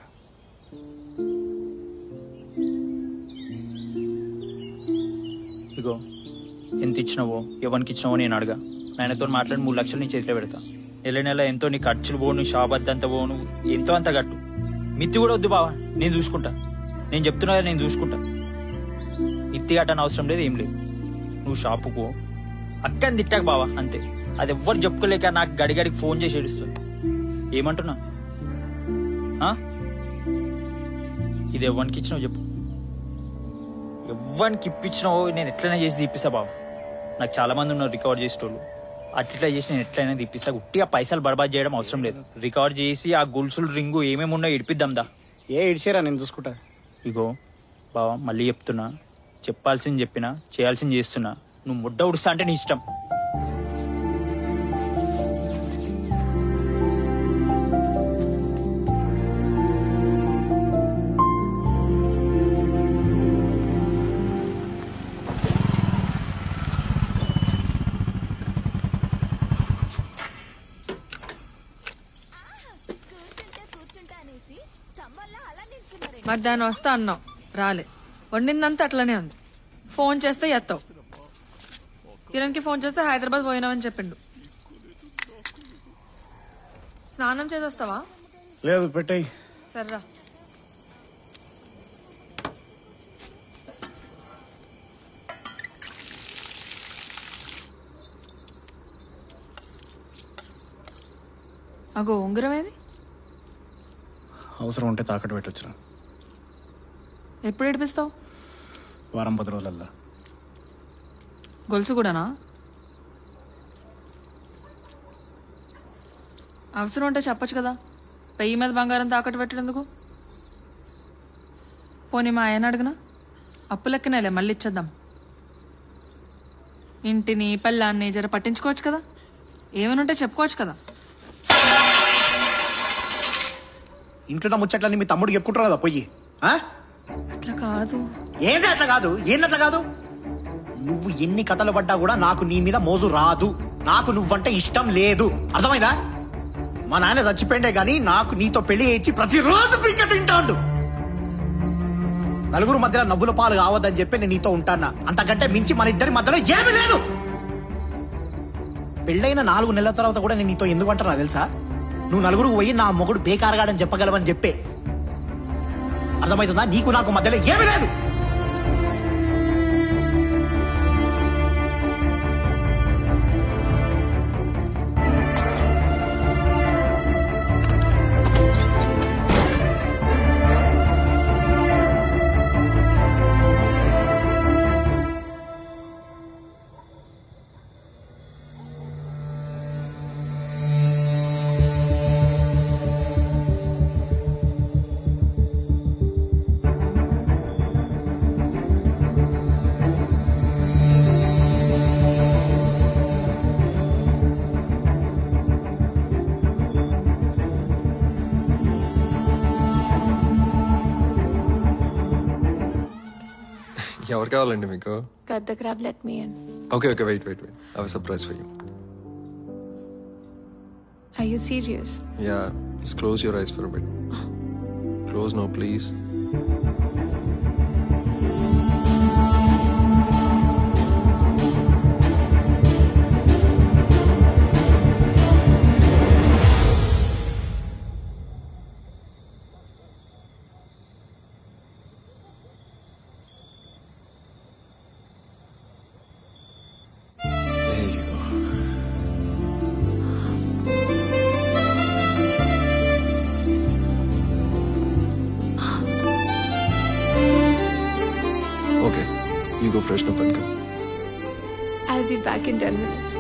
Speaker 6: ఇగో ఎంత ఇచ్చినావో ఎవరికి ఇచ్చినావో నేను అడగా. నాయనతో మాట్లాడి 3 లక్షలు నీ చేతిలో పెడతా. నెల ఎంతో నీ ఖర్చులు పోను, షాప్ అద్దంత పోను, ఎంతో అంత కట్టు. మిత్తి కూడా వద్దు బావా, నేను చూసుకుంటా. నేను చెప్తున్నా కదా, నేను చూసుకుంటా. మిత్తి కట్టని అవసరం లేదు, ఏం లేదు. నువ్వు షాపుకో, అక్కని తిట్టాక బావా అంతే. అది ఎవ్వరు చెప్పుకోలేక నాకు గడిగడికి ఫోన్ చేసి ఏడుస్తుంది. ఏమంటున్నా? ఇది ఎవ్వరికి ఇచ్చినావు చెప్పు. ఎవ్వరికి ఇప్పించినావో నేను ఎట్లయినా చేసి తీపిస్తా బావ. నాకు చాలా మంది ఉన్నారు రికవర్ చేసేటోళ్ళు. అట్లా చేసి నేను ఎట్లయినా తీపిస్తా. ఉట్టిగా పైసలు బర్బాద్ చేయడం అవసరం లేదు. రికవర్ చేసి ఆ గొలుసులు రింగు ఏమేమి ఉన్నాయో ఇడిపిద్దాందా.
Speaker 4: ఇడిచారా, నేను చూసుకుంటా.
Speaker 6: ఇగో బావా, మళ్ళీ చెప్తున్నా, చెప్పాల్సింది చెప్పినా, చేయాల్సింది చేస్తున్నా. నువ్వు ముడ్డ ఉడుస్తా అంటే నీ ఇష్టం.
Speaker 5: మధ్యాహ్నం వస్తా అన్నావు, రాలే. వండిందంతా అట్లనే ఉంది. ఫోన్ చేస్తే ఎత్తావు. కిరణ్కి ఫోన్ చేస్తే హైదరాబాద్ పోయినావని చెప్పిండు. స్నానం చేసి వస్తావా?
Speaker 4: లేదు, పెట్టాయి.
Speaker 5: సర్రా. అగో ఉంగరం ఏది?
Speaker 4: అవసరం ఉంటే తాకట్టు పెట్టొచ్చురా.
Speaker 5: ఎప్పుడు ఏడిపిస్తావు?
Speaker 4: వారం 10 రోజులల్లా.
Speaker 5: గొలుసు కూడానా? అవసరం ఉంటే చెప్పొచ్చు కదా, పెయ్యి మీద బంగారం తాకట్టు పెట్టేందుకు. పోనీ మా ఆయన అడిగినా అప్పు లెక్కనేలే, మళ్ళీ ఇచ్చేద్దాం. ఇంటిని పెళ్ళాన్ని జర పట్టించుకోవచ్చు కదా, ఏమైనా ఉంటే చెప్పుకోవచ్చు కదా.
Speaker 4: ఇంట్లో ముచ్చట్లని మీ తమ్ముడికి చెప్పుకుంటారు కదా పొయ్యి.
Speaker 5: అట్లా కాదు.
Speaker 4: ఏంటి అట్లా కాదు? ఏందట్లా కాదు? నువ్వు ఎన్ని కథలు పడ్డా కూడా నాకు నీ మీద మోజు రాదు. నాకు నువ్వంటే ఇష్టం లేదు, అర్థమైందా? మా నాన్న చచ్చిపోయిండే గానీ నాకు నీతో పెళ్లి చేయించి ప్రతిరోజు పీక తింటాడు. నలుగురు మధ్యలో నవ్వుల పాలు కావద్దని చెప్పి నేను నీతో ఉంటానా. అంతకంటే మించి మన ఇద్దరి మధ్యలో ఏమీ లేదు. పెళ్ళైన 4 నెలల తర్వాత కూడా నేను నీతో ఎందుకు అంటున్నా తెలుసా? నువ్వు నలుగురికి పోయి నా మొగుడు బేకారగాడని చెప్పగలవని చెప్పే. అర్థమవుతుందా? నీకు నాకు మధ్యలో ఏమీ లేదు.
Speaker 2: ఎవరు కావాలండి మీకు?
Speaker 8: Cut the crab, let me in.
Speaker 2: Okay, wait. I have a surprise for you.
Speaker 8: Are you serious?
Speaker 2: Yeah, just close your eyes for a bit. Close now, please. Okay, you go freshen up and come.
Speaker 8: I'll be back in 10 minutes.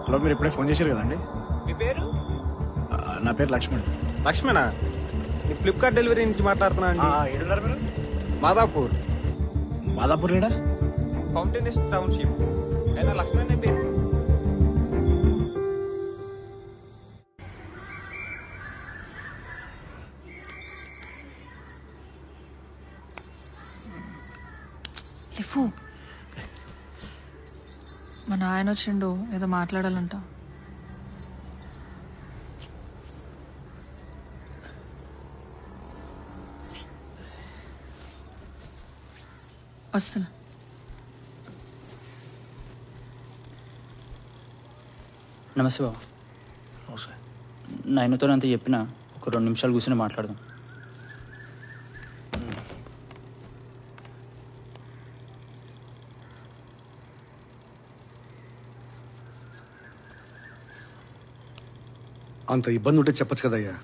Speaker 4: Hello, మీరు ఇప్పుడే phone చేశారు కదండి?
Speaker 7: మీ పేరు?
Speaker 4: నా పేరు లక్ష్మణ్.
Speaker 7: లక్ష్మణా? నేను Flipkart delivery నుంచి మాట్లాడుతున్నా అండి.
Speaker 4: ఏడున్నారు మీరు?
Speaker 7: మాదాపూర్.
Speaker 4: మాదాపూర్ లేడా?
Speaker 7: Fountain township. అయినా లక్ష్మణ్ పేరు
Speaker 5: మా నాయన వచ్చిండు, ఏదో మాట్లాడాలంట. వస్తున్నా.
Speaker 6: నమస్తే బాబు. నాయనతో అంతా చెప్పిన ఒక 2 నిమిషాలు కూర్చొని మాట్లాడదాం.
Speaker 13: అంత ఇబ్బంది ఉంటే చెప్పచ్చు కదయ్యా.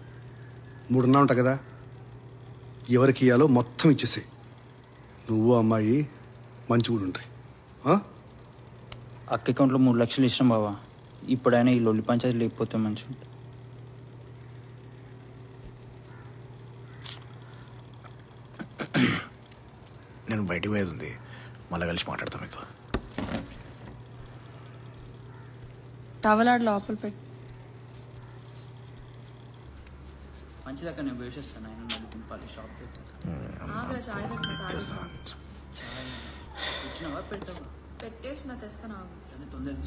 Speaker 13: 3 ఉంటా కదా, ఎవరికి ఇయ్యాలో మొత్తం ఇచ్చేసే. నువ్వు అమ్మాయి మంచిగా ఉంటాయి.
Speaker 6: అక్క అకౌంట్లో 3 లక్షలు ఇష్టం బాబా. ఇప్పుడైనా ఈ లొల్లి పంచాయతీ లేకపోతే మంచి ఉంటుంది.
Speaker 4: నేను బయటికి పోయేది ఉంది, మళ్ళీ కలిసి మాట్లాడతాం మీతో.
Speaker 5: టవల్ ఆడ లోపల పెట్టి.
Speaker 6: మంచిదక్క, నేను వేసేస్తాను. ఆయన నన్ను దింపాలి షాప్ ఇచ్చినావా? పెట్టావా?
Speaker 5: పెట్టేసిన తెస్తాను.
Speaker 6: సరే తొందరగా.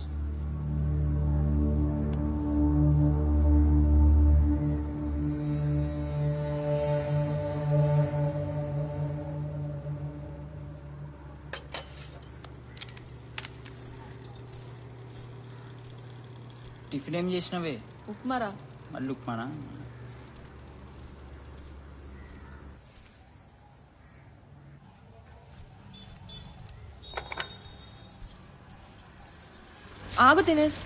Speaker 6: టిఫిన్ ఏం చేసినవే?
Speaker 5: ఉప్మారా.
Speaker 6: మళ్ళీ ఉప్మానా?
Speaker 5: ఆగు తినేసి.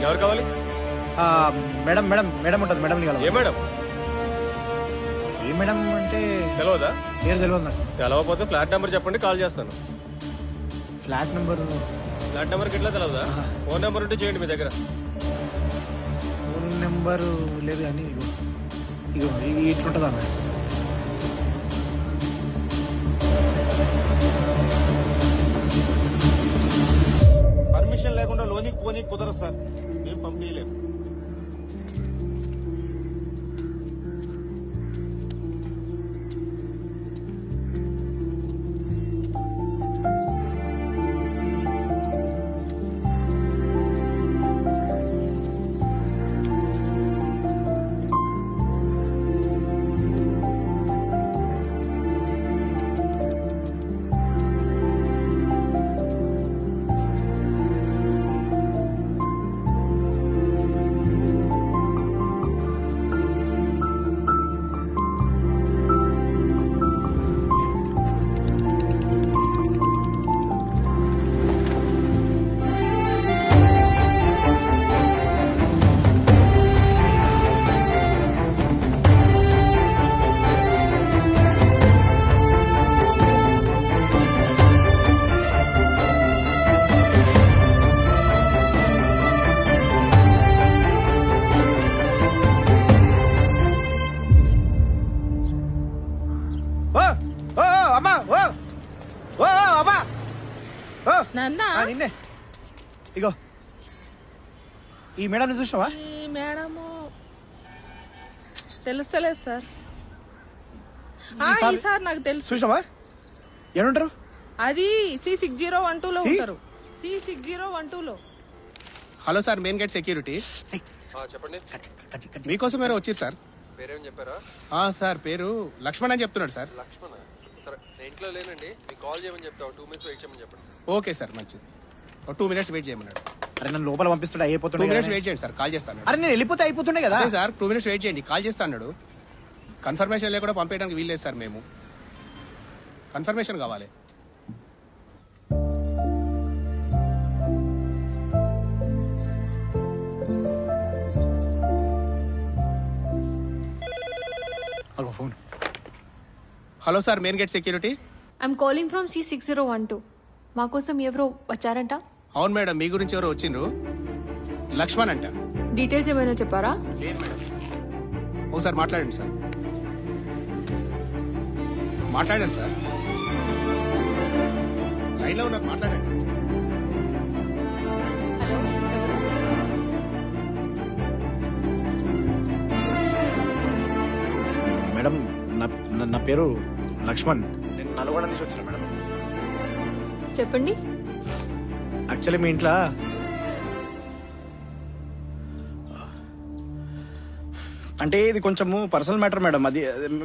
Speaker 14: ఎవరు కావాలి?
Speaker 4: మేడం మేడం మేడం ఉంటుంది. మేడం
Speaker 14: ఏ మేడం?
Speaker 4: ఏ మేడం అంటే
Speaker 14: తెలియదా?
Speaker 4: పేరు తెలియదు నాకు.
Speaker 14: తెలవకపోతే ఫ్లాట్ నెంబర్ చెప్పండి, కాల్ చేస్తాను.
Speaker 4: Flat number?
Speaker 14: ఫ్లాట్ నెంబర్కి ఎట్లా తెలియదా? ఫోన్ నెంబర్ ఉంటే చేయండి మీ దగ్గర.
Speaker 4: ఫోన్ నెంబరు లేదు కానీ ఇగో ఇట్లుంటుందా మేడం?
Speaker 15: పర్మిషన్ లేకుండా లోనికి పోనీకి కుదరదు సార్, మేము పంపించలేము.
Speaker 4: ఇన్నే ఇగో ఈ మేడం చూసావా?
Speaker 5: ఈ మేడము తెలుస్తలేదు సార్. సార్ నాకు తెలుసు.
Speaker 4: చూసావా? ఏమంటారు?
Speaker 5: అది C6012 లో ఉంటారు. C6012లో.
Speaker 9: Hello sir, main gate security.
Speaker 2: చెప్పండి.
Speaker 9: మీకోసం మీరు వచ్చారు సార్.
Speaker 2: పేరేం చెప్పారా?
Speaker 9: సార్ పేరు లక్ష్మణ్ అని చెప్తున్నాడు సార్.
Speaker 2: లక్ష్మణ? సరే, నేను ఇంట్లో లేనండి, మీకు కాల్ చేయమని చెప్తా. 2 minutes వెయిట్ చేయమని చెప్పండి.
Speaker 9: ఓకే సార్, మంచిది. 2 minutes వెయిట్ చేయమన్నాడు.
Speaker 4: అరే నన్ను లోపల పంపిస్తుండే అయిపోతుండే.
Speaker 9: 2 minutes వెయిట్ చేయండి సార్, కాల్ చేస్తాను.
Speaker 4: అరే నేను వెళ్ళిపోతే అయిపోతుండే కదా
Speaker 9: సార్. 2 minutes వెయిట్ చేయండి, కాల్ చేస్తా అన్నాడు. కన్ఫర్మేషన్ లేకుండా పంపేయడానికి వీల్లేదు సార్. మేము కన్ఫర్మేషన్ కావాలి.
Speaker 4: Phone.
Speaker 9: Hello sir, main gate security.
Speaker 8: I'm calling from C6012. మా కోసం ఎవరో వచ్చారంట.
Speaker 9: అవును మేడం, మీ గురించి ఎవరో వచ్చిండ్రు. లక్ష్మణ్ అంట.
Speaker 8: డీటెయిల్స్ ఏమైనా చెప్పారా?
Speaker 9: లేదు మేడం. ఒకసారి మాట్లాడండి సార్. మాట్లాడండి సార్, లైన్లో ఉన్నారు, మాట్లాడండి.
Speaker 4: మేడం నా పేరు లక్ష్మణ్. నేను నల్గొండ నుంచి వచ్చిన మేడం.
Speaker 8: చెప్పండి.
Speaker 4: యాక్చువల్లీ మీ ఇంట్లో అంటే ఇది కొంచెము పర్సనల్ మ్యాటర్ మేడం. అది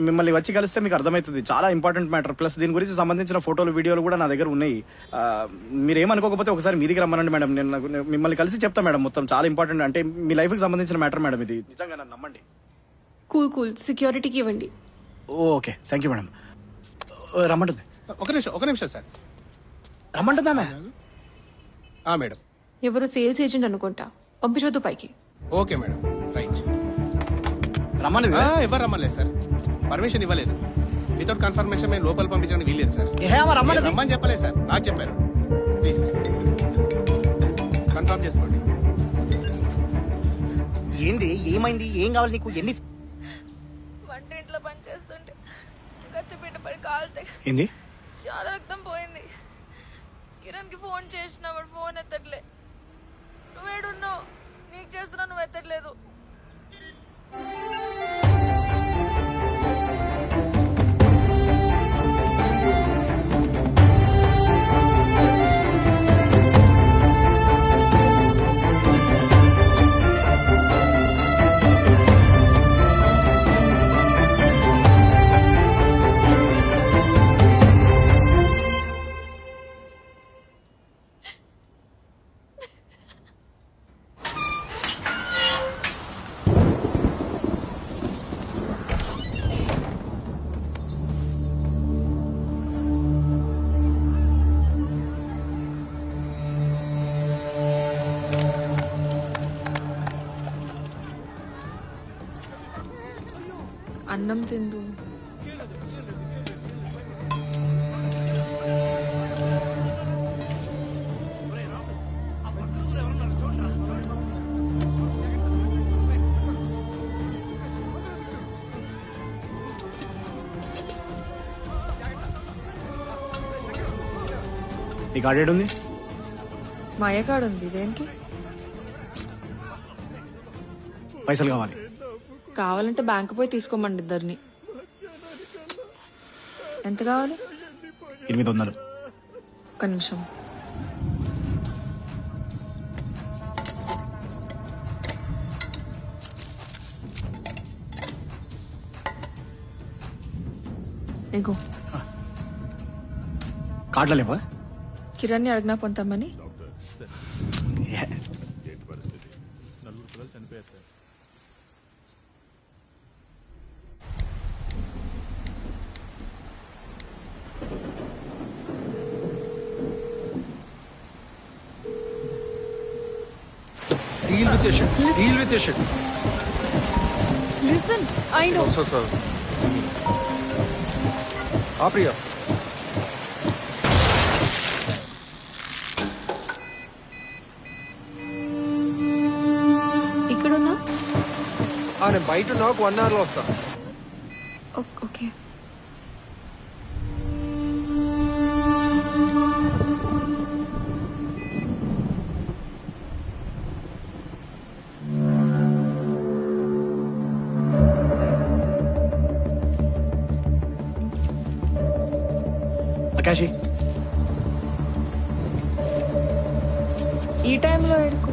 Speaker 4: మిమ్మల్ని వచ్చి కలిస్తే మీకు అర్థమవుతుంది. చాలా ఇంపార్టెంట్ మ్యాటర్. ప్లస్ దీని గురించి సంబంధించిన ఫోటోలు వీడియోలు కూడా నా దగ్గర ఉన్నాయి. మీరేమనుకోకపోతే ఒకసారి మీ దగ్గర రమ్మనండి మేడం. నేను మిమ్మల్ని కలిసి చెప్తా మేడం. మొత్తం చాలా ఇంపార్టెంట్. అంటే మీ లైఫ్కి సంబంధించిన మ్యాటర్ మేడం ఇది. నిజంగా నన్ను నమ్మండి.
Speaker 8: కూల్ సెక్యూరిటీకి ఇవ్వండి.
Speaker 4: Okay, thank you madam. రమ్మంటుంది.
Speaker 9: ఒక నిమిషం సార్.
Speaker 4: రమ్మంటుందా
Speaker 9: మేడం?
Speaker 8: ఎవరు సేల్స్ ఏజెంట్ అనుకుంటా. పంపించొద్దు పైకి.
Speaker 9: Okay madam, right.
Speaker 4: రమ్మని
Speaker 9: ఎవరు రమ్మలేదు సార్, పర్మిషన్ ఇవ్వలేదు. వితౌట్ కన్ఫర్మేషన్ మేము లోపల పంపించడానికి వీల్లేదు సార్. రమ్మని చెప్పలేదు సార్, నాకు చెప్పారు. ప్లీజ్ కన్ఫర్మ్ చేసుకోండి.
Speaker 4: ఏంది, ఏమైంది, ఏం కావాలి నీకు? ఎన్ని
Speaker 5: వంటింట్లో పని చేస్తుంటే కత్తిపీట పడి కాలితే
Speaker 4: ఏంది?
Speaker 5: చాలా రక్తం పోయింది. కిరణ్ కి ఫోన్ చేసిన వాడు ఫోన్ ఎత్తట్లే. నువ్వేడున్నావు? నీకు చేస్తున్నా, నువ్వు ఎత్తట్లేదు. అన్నం తిందు.
Speaker 4: ఈ కార్డు ఉంది?
Speaker 5: మా అయ్య కార్డు ఉంది. దేనికి?
Speaker 4: పైసలు కావాలి.
Speaker 5: కావాలంటే బ్యాంకు పోయి తీసుకోమండి ఇద్దరిని. ఎంత కావాలి?
Speaker 4: 800.
Speaker 5: ఒక్క నిమిషం. నీకు
Speaker 4: కార్డులో లేవా?
Speaker 5: కిరణ్ని అడిగినా పొంతామని.
Speaker 2: Deal with your shit. Deal with your shit.
Speaker 5: Listen, I know.
Speaker 2: So. Priya.
Speaker 8: ఇక్కడున్నా?
Speaker 2: నేను బయట ఉన్నా, 1 hour లో వస్తా.
Speaker 8: ఓకే.
Speaker 4: క్యాషి
Speaker 5: ఈ టైంలో ఎడుకు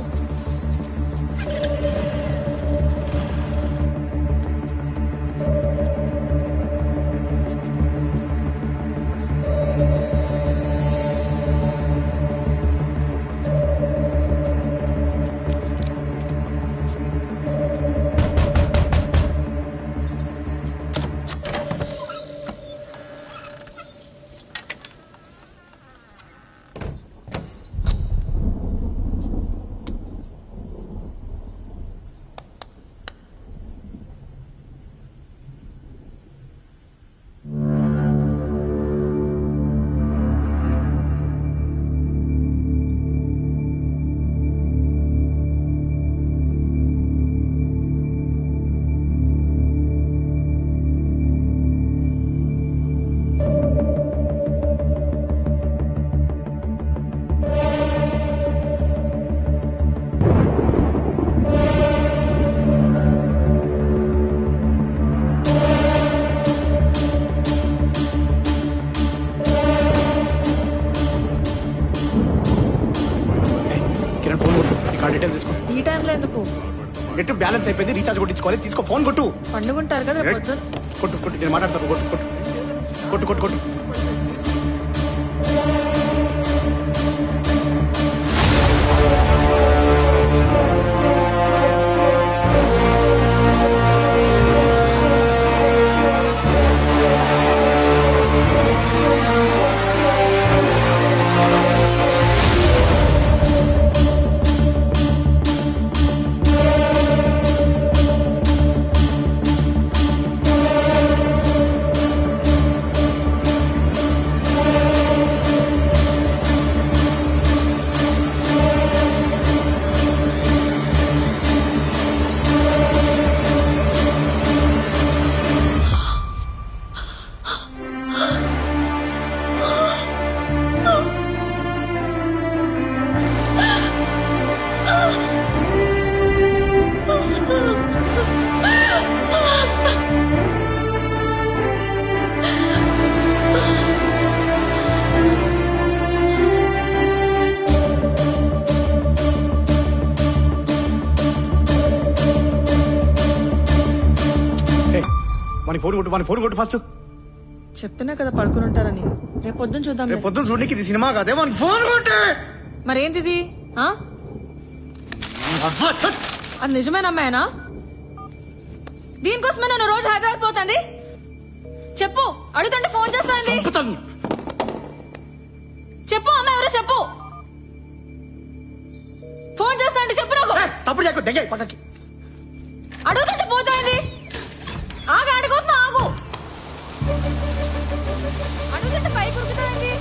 Speaker 5: ఈ టైంలో ఎందుకు?
Speaker 4: నెట్ బ్యాలెన్స్ అయిపోయింది, రీఛార్జ్ కొట్టించుకోవాలి. తీసుకో, ఫోన్ కొట్టు.
Speaker 5: పండుకుంటారు కదా పొద్దున్న.
Speaker 4: కొట్టు కొట్టు, నేను మాట్లాడతాను. కొట్టు కొట్టు కొట్టు కొట్టు కొట్టు. ఫోన్ కొట్టు ఫస్ట్.
Speaker 5: చెప్పినా కదా పడుకుని ఉంటారని. రేపు పొద్దున చూద్దాం.
Speaker 4: రేపు పొద్దున చూడడానికి ఇది సినిమా కాదే. ఫోన్ కొట్టే.
Speaker 5: మరేంటిది? అది నిజమైన అమ్మాయినా? దీనికోసమే నేను రోజు హైదరాబాద్ పోతాంది. చెప్పు, అడుగుతుంటే ఫోన్ చేస్తాంది. చెప్పు, అమ్మాయి ఎవరో చెప్పు. ఫోన్ చేస్తాండి, చెప్పు నాకు.
Speaker 4: సపోర్ట్ చేయకు, దగ్గర పక్కకి.
Speaker 5: అడుగుతుంటే పోతాంది. ఆగు, అడుగుతున్నా, ఆగు. అడుగుతుంటే పై కురుకుతాంది.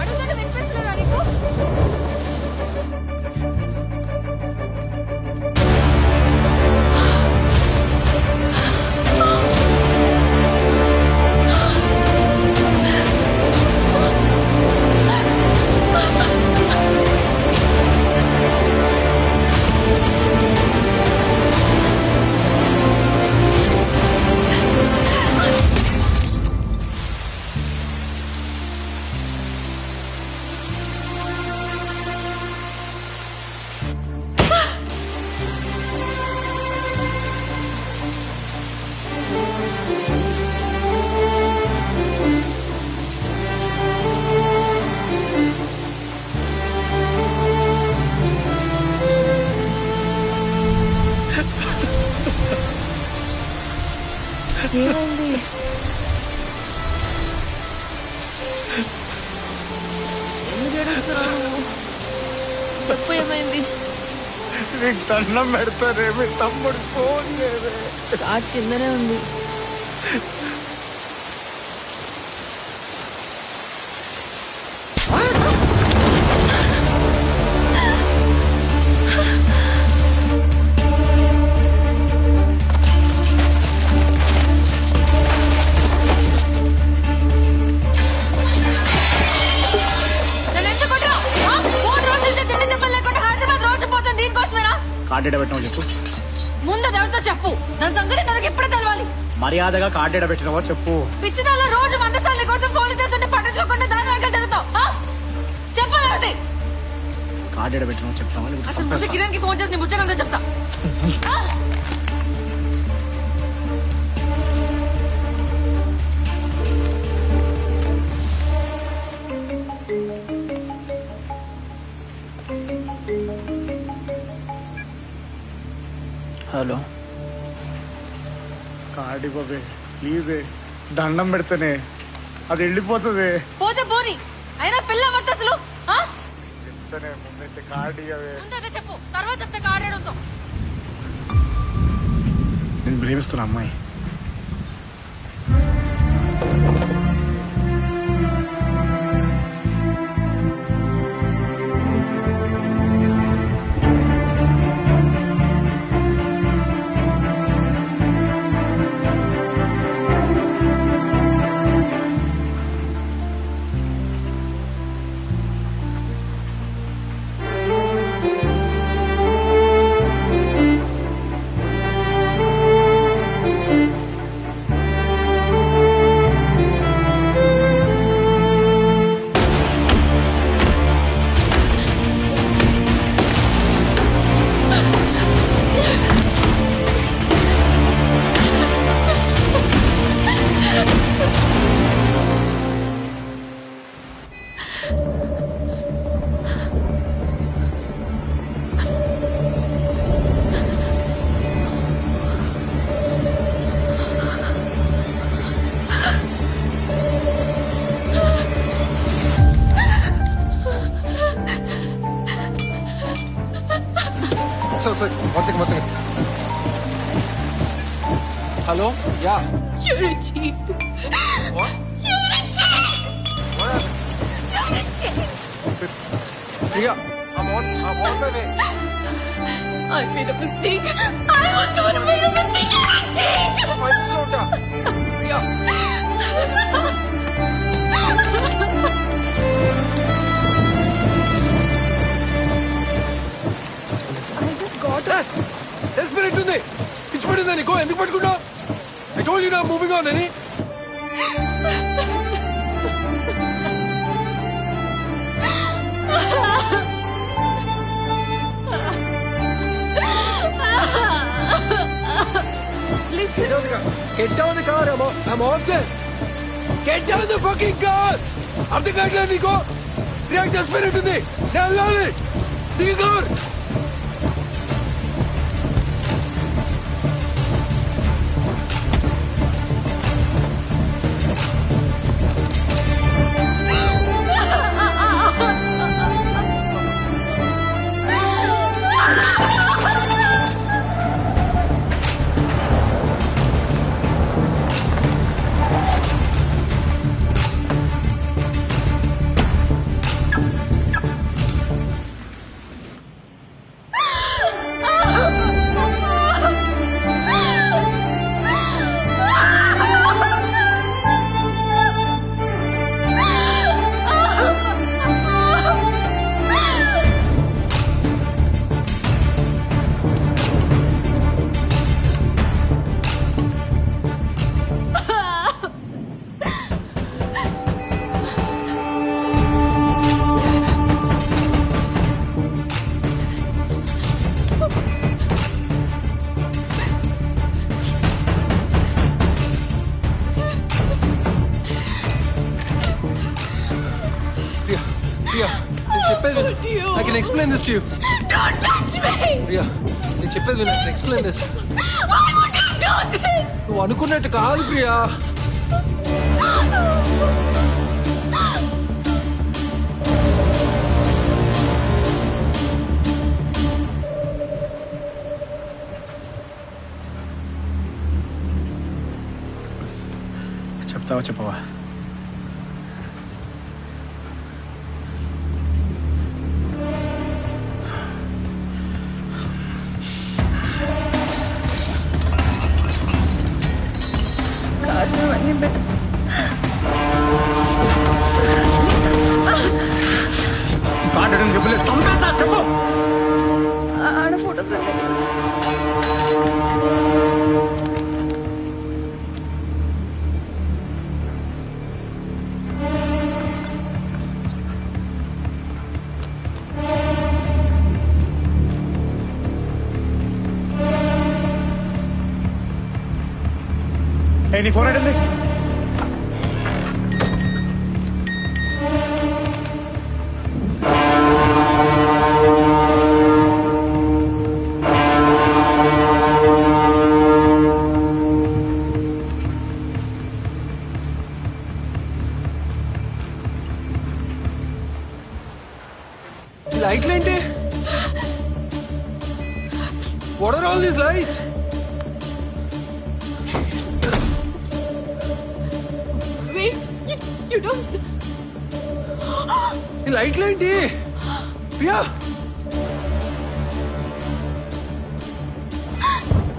Speaker 5: అడుగుతుంటే వినిపిస్తలేదా నీకు? ఏమైంది? ఎందుకు ఏడుస్తున్నావు? చెప్పు, ఏమైంది?
Speaker 4: నీకు దండం పెడతారే, మీ తమ్ముడు ఫోన్ లేదే.
Speaker 5: కార్డ్ కిందనే ఉంది.
Speaker 4: కార్డు ఎడ పెట్టావు చెప్పు.
Speaker 5: ముందు దేవుడితో చెప్పు. దాని సంగతి నాకు ఎప్పుడే తెలవాలి.
Speaker 4: మర్యాదగా కార్డు ఎడబెట్టినవో చెప్పు.
Speaker 5: పిచ్చిదాల రోజు మందసాల కోసం ఫోన్ చేస్తుంటే పట్టించుకోకుండా దాని వెనక తిరుగుతావు. చెప్పాలి.
Speaker 4: కార్డు ఎడబెట్టినవో చెప్తావా?
Speaker 5: అసలు ముందు కిరణ్ కి ఫోన్ చేసి నీ ముచ్చనంతా చెప్తా.
Speaker 6: హలో,
Speaker 4: కార్డు ఇవ్వవే ప్లీజ్. దండం పెడితేనే అది వెళ్ళిపోతుంది.
Speaker 5: పోతే పోని, అయినా పిల్ల వద్దు అసలు.
Speaker 4: చెప్తానే ముందైతే కార్డు ఇవ్వవే.
Speaker 5: ముందైతే చెప్పు, తర్వాత చెప్తే కార్డు ఏడుతో.
Speaker 4: నేను ప్రేమిస్తున్నా అమ్మాయి.
Speaker 2: One second. Hello? Yeah.
Speaker 8: You're a cheat.
Speaker 2: What?
Speaker 8: You're a cheat.
Speaker 2: What happened?
Speaker 8: You're a cheat.
Speaker 2: Priya, I'm on my way.
Speaker 8: I made a mistake. I was the one who made a mistake. You're a cheat.
Speaker 2: Priya.
Speaker 16: Desperate ఉంది, పిచ్చి పడిందా నీకో? ఎందుకు పట్టుకున్నావు? I told you నా moving on అని.
Speaker 8: Listen.
Speaker 16: Get down the car. I'm on this. Get down the fucking car. అర్థం కావట్లేదు నీకో? ప్రియాంక డెస్పరేట్ ఉంది, నేను వెళ్ళాలి. దిగు car.
Speaker 2: I can explain this to you.
Speaker 8: Don't touch me!
Speaker 2: Priya, నేను చెప్పేది విను. I can explain this.
Speaker 8: Why would you do this?
Speaker 2: నువ్వు అనుకున్నట్టు కాదు ప్రియా.
Speaker 4: చెప్తావా చెప్పవా?
Speaker 5: ఆడ ఫోటోస్
Speaker 4: నీ ఫోన్ ఏంటి?
Speaker 2: లైట్లు ఏంటి? What are all these lights?
Speaker 8: Wait, you don't.
Speaker 2: ఈ లైట్లు ఏంటి? Priya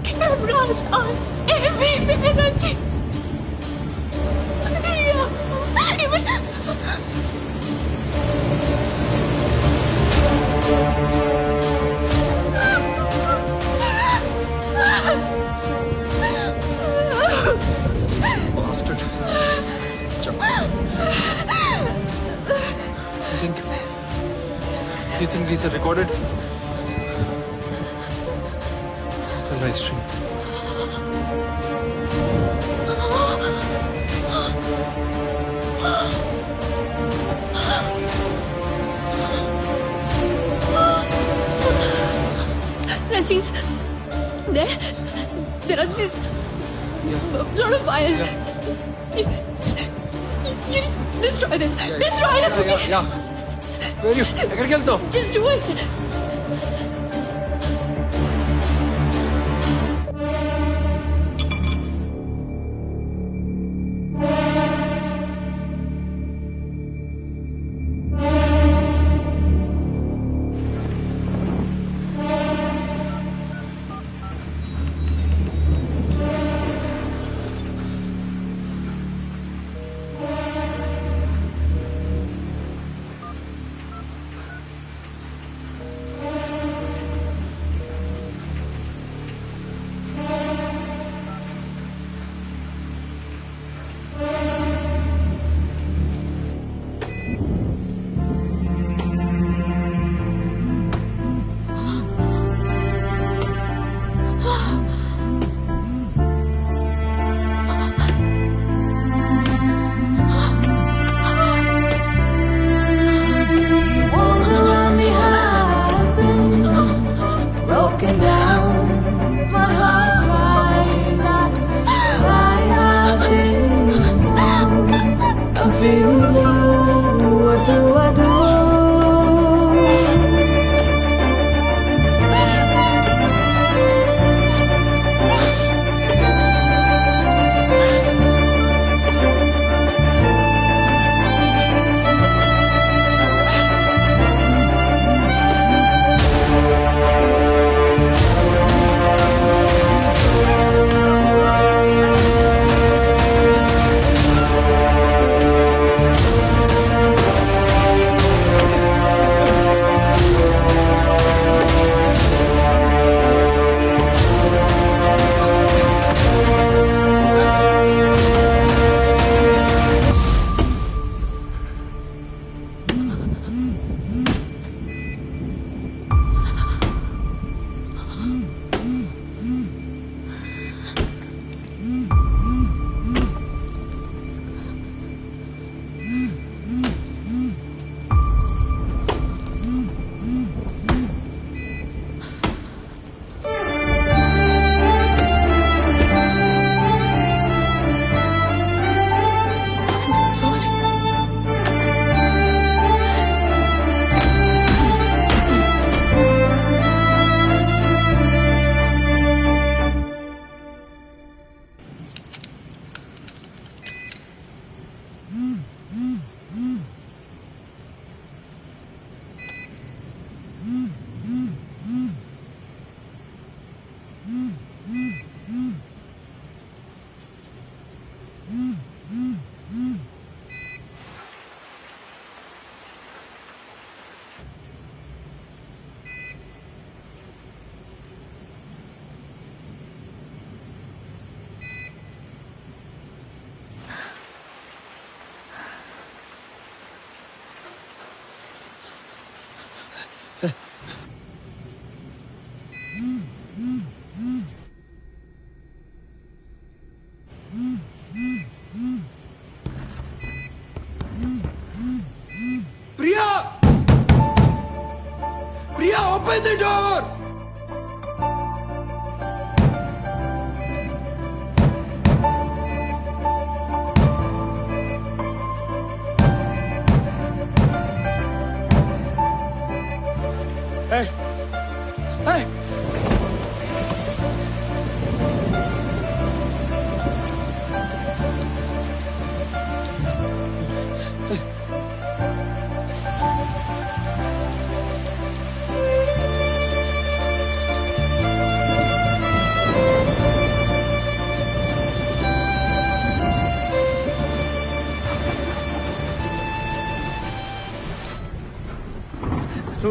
Speaker 8: Cameras are everywhere, Ranjit. Yeah, even.
Speaker 2: Bastard. You think these are recorded? A live stream.
Speaker 8: Ranjit, there are these lot of wires. You destroy them. Destroy them.
Speaker 2: Yeah. Where are you? ఎక్కడికి వెళ్తావు?
Speaker 8: Just do it.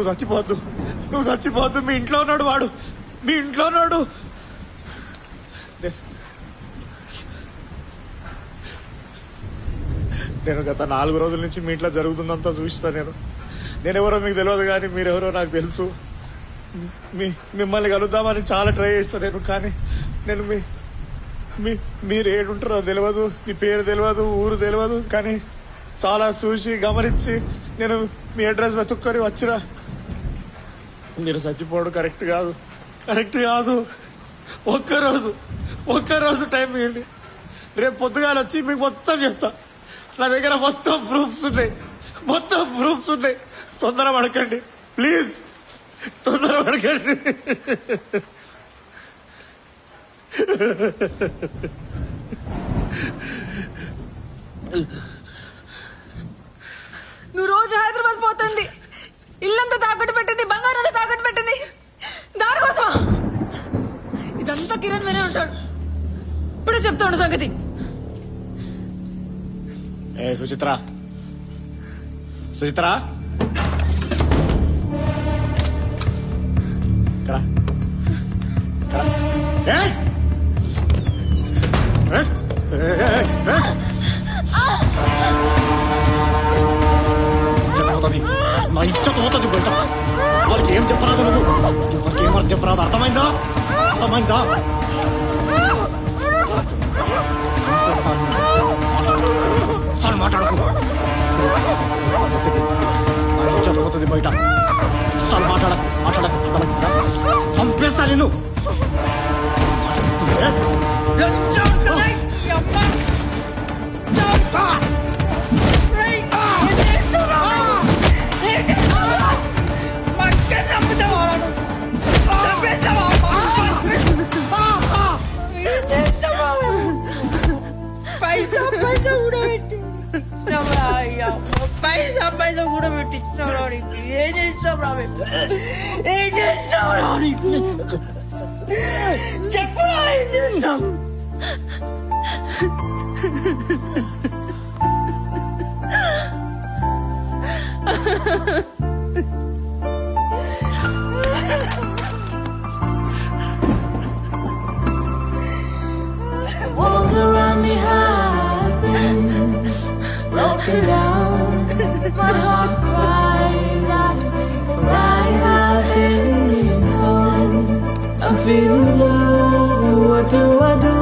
Speaker 4: చచ్చిపోద్దు మీ ఇంట్లో ఉన్నాడు వాడు, మీ ఇంట్లో ఉన్నాడు. నేను గత 4 రోజుల నుంచి మీ ఇంట్లో జరుగుతుందంతా చూస్తా. నేనెవరో మీకు తెలియదు కానీ మీరెవరో నాకు తెలుసు. మిమ్మల్ని కలుద్దామని చాలా ట్రై చేస్తాను నేను, కానీ నేను మీరు ఏడుంటారో తెలియదు, మీ పేరు తెలియదు, ఊరు తెలియదు, కానీ చాలా చూసి గమనించి నేను మీ అడ్రస్ వెతుక్కొని వచ్చినా. మీరు చచ్చిపోవడం కరెక్ట్ కాదు. ఒక్కరోజు టైం ఇవ్వండి. రేపు పొద్దుగాల వచ్చి మీకు మొత్తం చెప్తా. నా దగ్గర మొత్తం ప్రూఫ్స్ ఉన్నాయి. తొందర పడకండి ప్లీజ్, తొందర పడకండి.
Speaker 5: నువ్వు రోజు హైదరాబాద్ పోతుంది, ఇల్లంతా తాకట్టు పెట్టింది, బంగారాన్ని తాకట్టు పెట్టింది, దానికోసమా? ఇదంతా కిరణ్ వినే ఉంటాడు. ఇప్పుడే చెప్తాడు సంగతి.
Speaker 4: ఏ సుచిత్ర నా ఇచ్చత పోతుంది బయట. వాళ్ళకి ఏం చెప్పరాదు, నువ్వు ఎవరికి ఏమని చెప్పరాదు. అర్థమైందా? సార్ మాట్లాడకు, ఇచ్చత పోతుంది బయట. సార్ మాట్లాడకు అర్థమైందా? సంపేస్తా నిన్ను.
Speaker 5: పైసా కూడా పెట్టించినావు. ఏం చేసినావు? చెప్పు, ఏం చేసినావు?
Speaker 8: Walls around me have been broken down. My heart cries out, for I have been torn. I'm feeling blue. What do I do?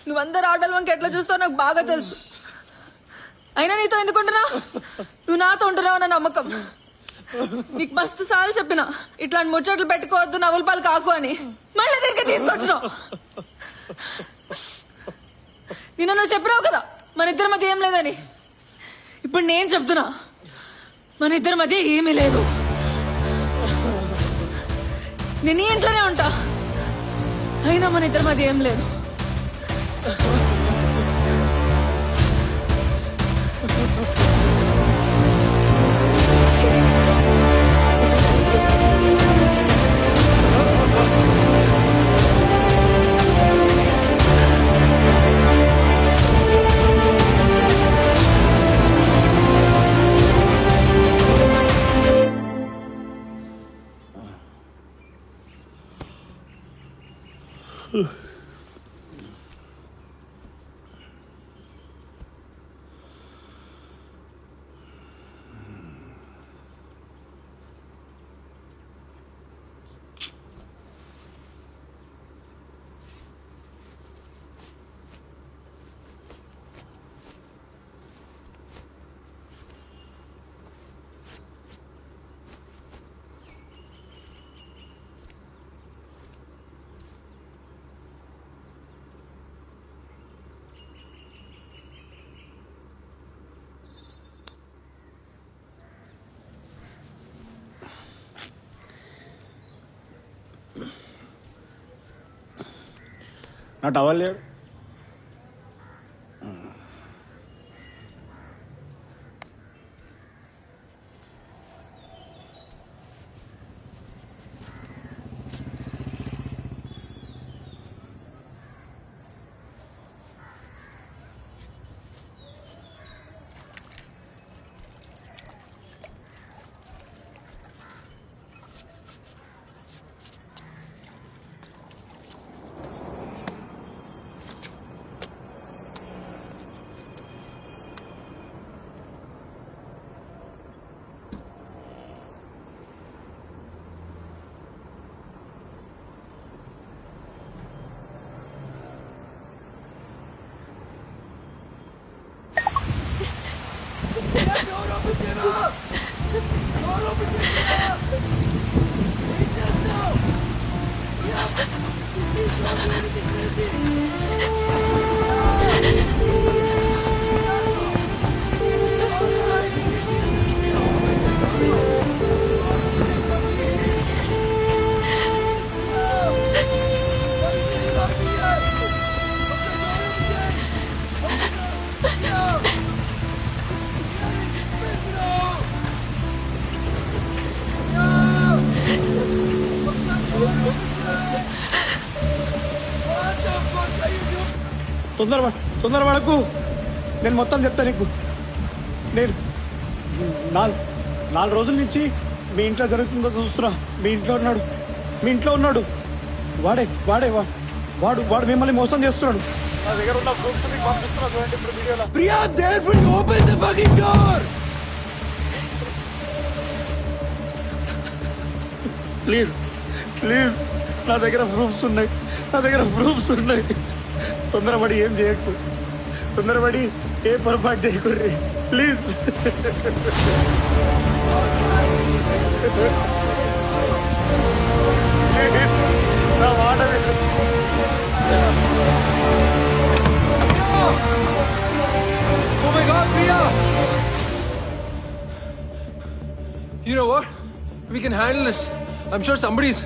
Speaker 5: నువ్వందరు ఆటల వంక ఎట్లా చూస్తావు నాకు బాగా తెలుసు. అయినా నీతో ఎందుకుంటున్నా? నువ్వు నాతో ఉంటున్నావు అన్న నమ్మకం. నీకు మస్తు సార్లు చెప్పిన ఇట్లాంటి ముచ్చట్లు పెట్టుకోవద్దు, నవ్వుల పాలు కాకు అని. మళ్ళీ తిరిగి తీసుకొచ్చినావు. నిన్న నువ్వు చెప్పినావు కదా మన ఇద్దరి మధ్య ఏం లేదని. ఇప్పుడు నేను చెప్తున్నా మన ఇద్దరి మధ్య ఏమీ లేదు. నేను ఈ ఇంట్లోనే ఉంటా, అయినా మన ఇద్దరి మధ్య ఏం లేదు.
Speaker 4: నా టవల్ లేడు. తొందరపడకు, నేను మొత్తం చెప్తా నీకు. నేను 4 రోజుల నుంచి మీ ఇంట్లో జరుగుతుందో చూస్తున్నా. మీ ఇంట్లో ఉన్నాడు వాడు మిమ్మల్ని మోసం చేస్తున్నాడు. నా దగ్గర ఉన్న ప్రూఫ్స్ మీకు పంపిస్తున్నా చూడండి ఇప్పుడు వీడియోలో.
Speaker 16: Priya, therefore you open the fucking door.
Speaker 4: Please నా దగ్గర ప్రూఫ్స్ ఉన్నాయి. తొందరపడి ఏం చేయకు, తొందరపడి ఏ పొరపాటు చేయకుర్రి ప్లీజ్. నా మాట విను.
Speaker 16: Oh my God, Priya! You know what? We can handle this. I'm sure somebody's